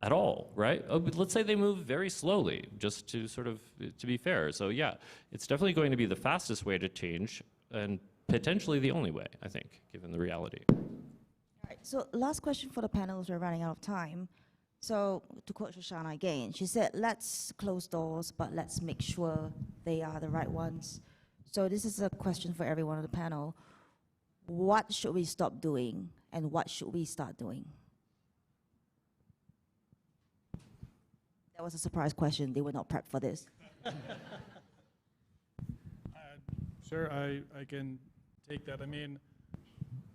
at all, right? But let's say they move very slowly, just to sort of, to be fair. So yeah, it's definitely going to be the fastest way to change and potentially the only way, I think, given the reality. All right, so last question for the panels, we're running out of time. So to quote Shoshana again, she said, let's close doors, but let's make sure they are the right ones. So this is a question for everyone on the panel. What should we stop doing and what should we start doing? That was a surprise question. They were not prepped for this. Sure, I can take that. I mean,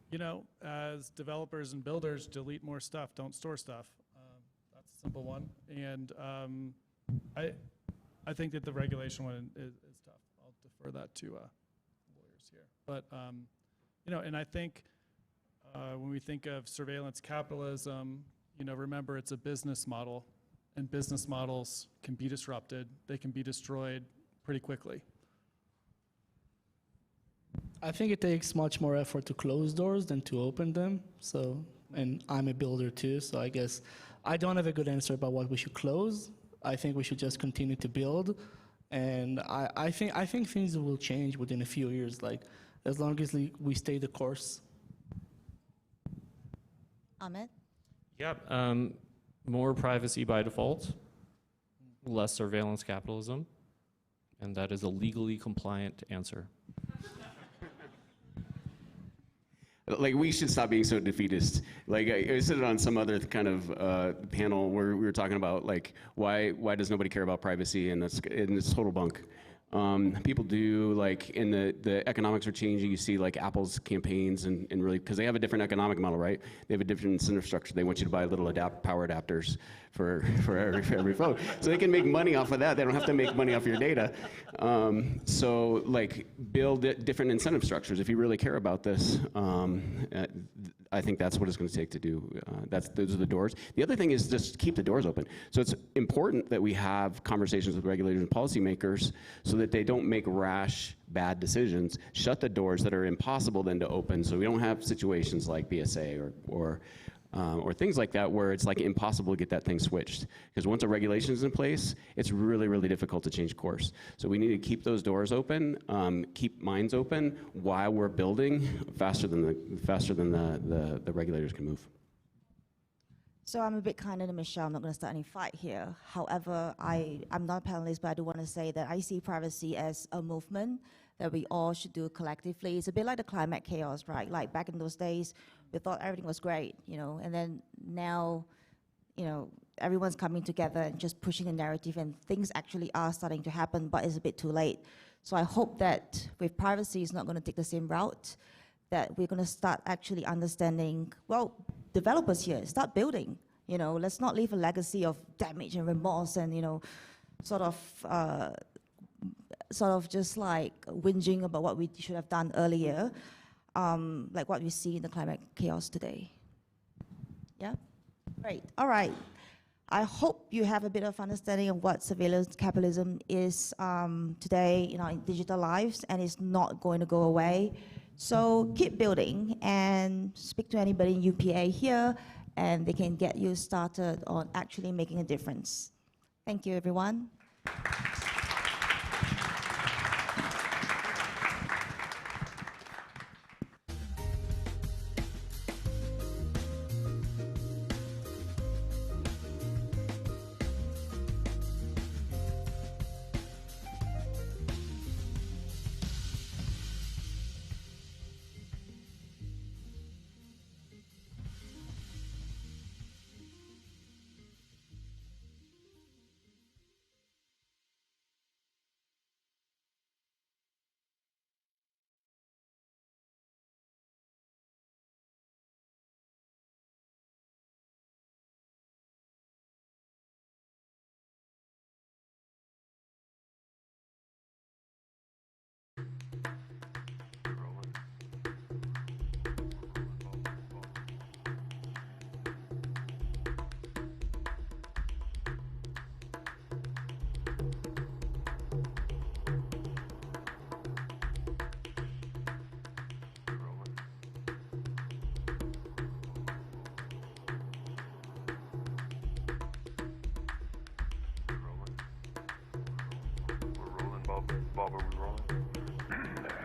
you know, as developers and builders, delete more stuff, don't store stuff. That's a simple one. And I think that the regulation one is tough. I'll defer that to lawyers here. But, you know, and I think when we think of surveillance capitalism, you know, remember it's a business model, and business models can be disrupted. They can be destroyed pretty quickly. I think it takes much more effort to close doors than to open them. So, and I'm a builder too, so I guess I don't have a good answer about what we should close. I think we should just continue to build. And I think things will change within a few years, like as long as we stay the course. Ahmed? Yep. More privacy by default, less surveillance capitalism, and that is a legally compliant answer. Like, we should stop being so defeatist. Like, I said it on some other kind of panel where we were talking about, like, why does nobody care about privacy, and it's total bunk. People do, like, in the economics are changing. You see, like, Apple's campaigns and really, because they have a different economic model, right? They have a different incentive structure. They want you to buy little power adapters for every phone. So they can make money off of that. They don't have to make money off your data. So, like, build different incentive structures. If you really care about this, I think that's what it's going to take to do. Those are the doors. The other thing is just keep the doors open. So it's important that we have conversations with regulators and policymakers so that they don't make rash, bad decisions. Shut the doors that are impossible then to open, so we don't have situations like BSA or things like that where it's like impossible to get that thing switched. Because once a regulation is in place, it's really, really difficult to change course. So we need to keep those doors open, keep minds open while we're building faster than the regulators can move. So I'm a bit kinder than Michelle. I'm not going to start any fight here. However, I'm not a panelist, but I do want to say that I see privacy as a movement that we all should do collectively. It's a bit like the climate chaos, right? Like back in those days, we thought everything was great, you know, and then now, you know, everyone's coming together and just pushing the narrative, and things actually are starting to happen, but it's a bit too late. So I hope that with privacy, it's not going to take the same route, that we're going to start actually understanding, well, developers here, start building, you know, let's not leave a legacy of damage and remorse and, you know, sort of just like whinging about what we should have done earlier, like what we see in the climate chaos today. Yeah? Great. All right. I hope you have a bit of understanding of what surveillance capitalism is today in our digital lives, and it's not going to go away. So keep building and speak to anybody in UPA here, and they can get you started on actually making a difference. Thank you, everyone. Bob, are we rolling?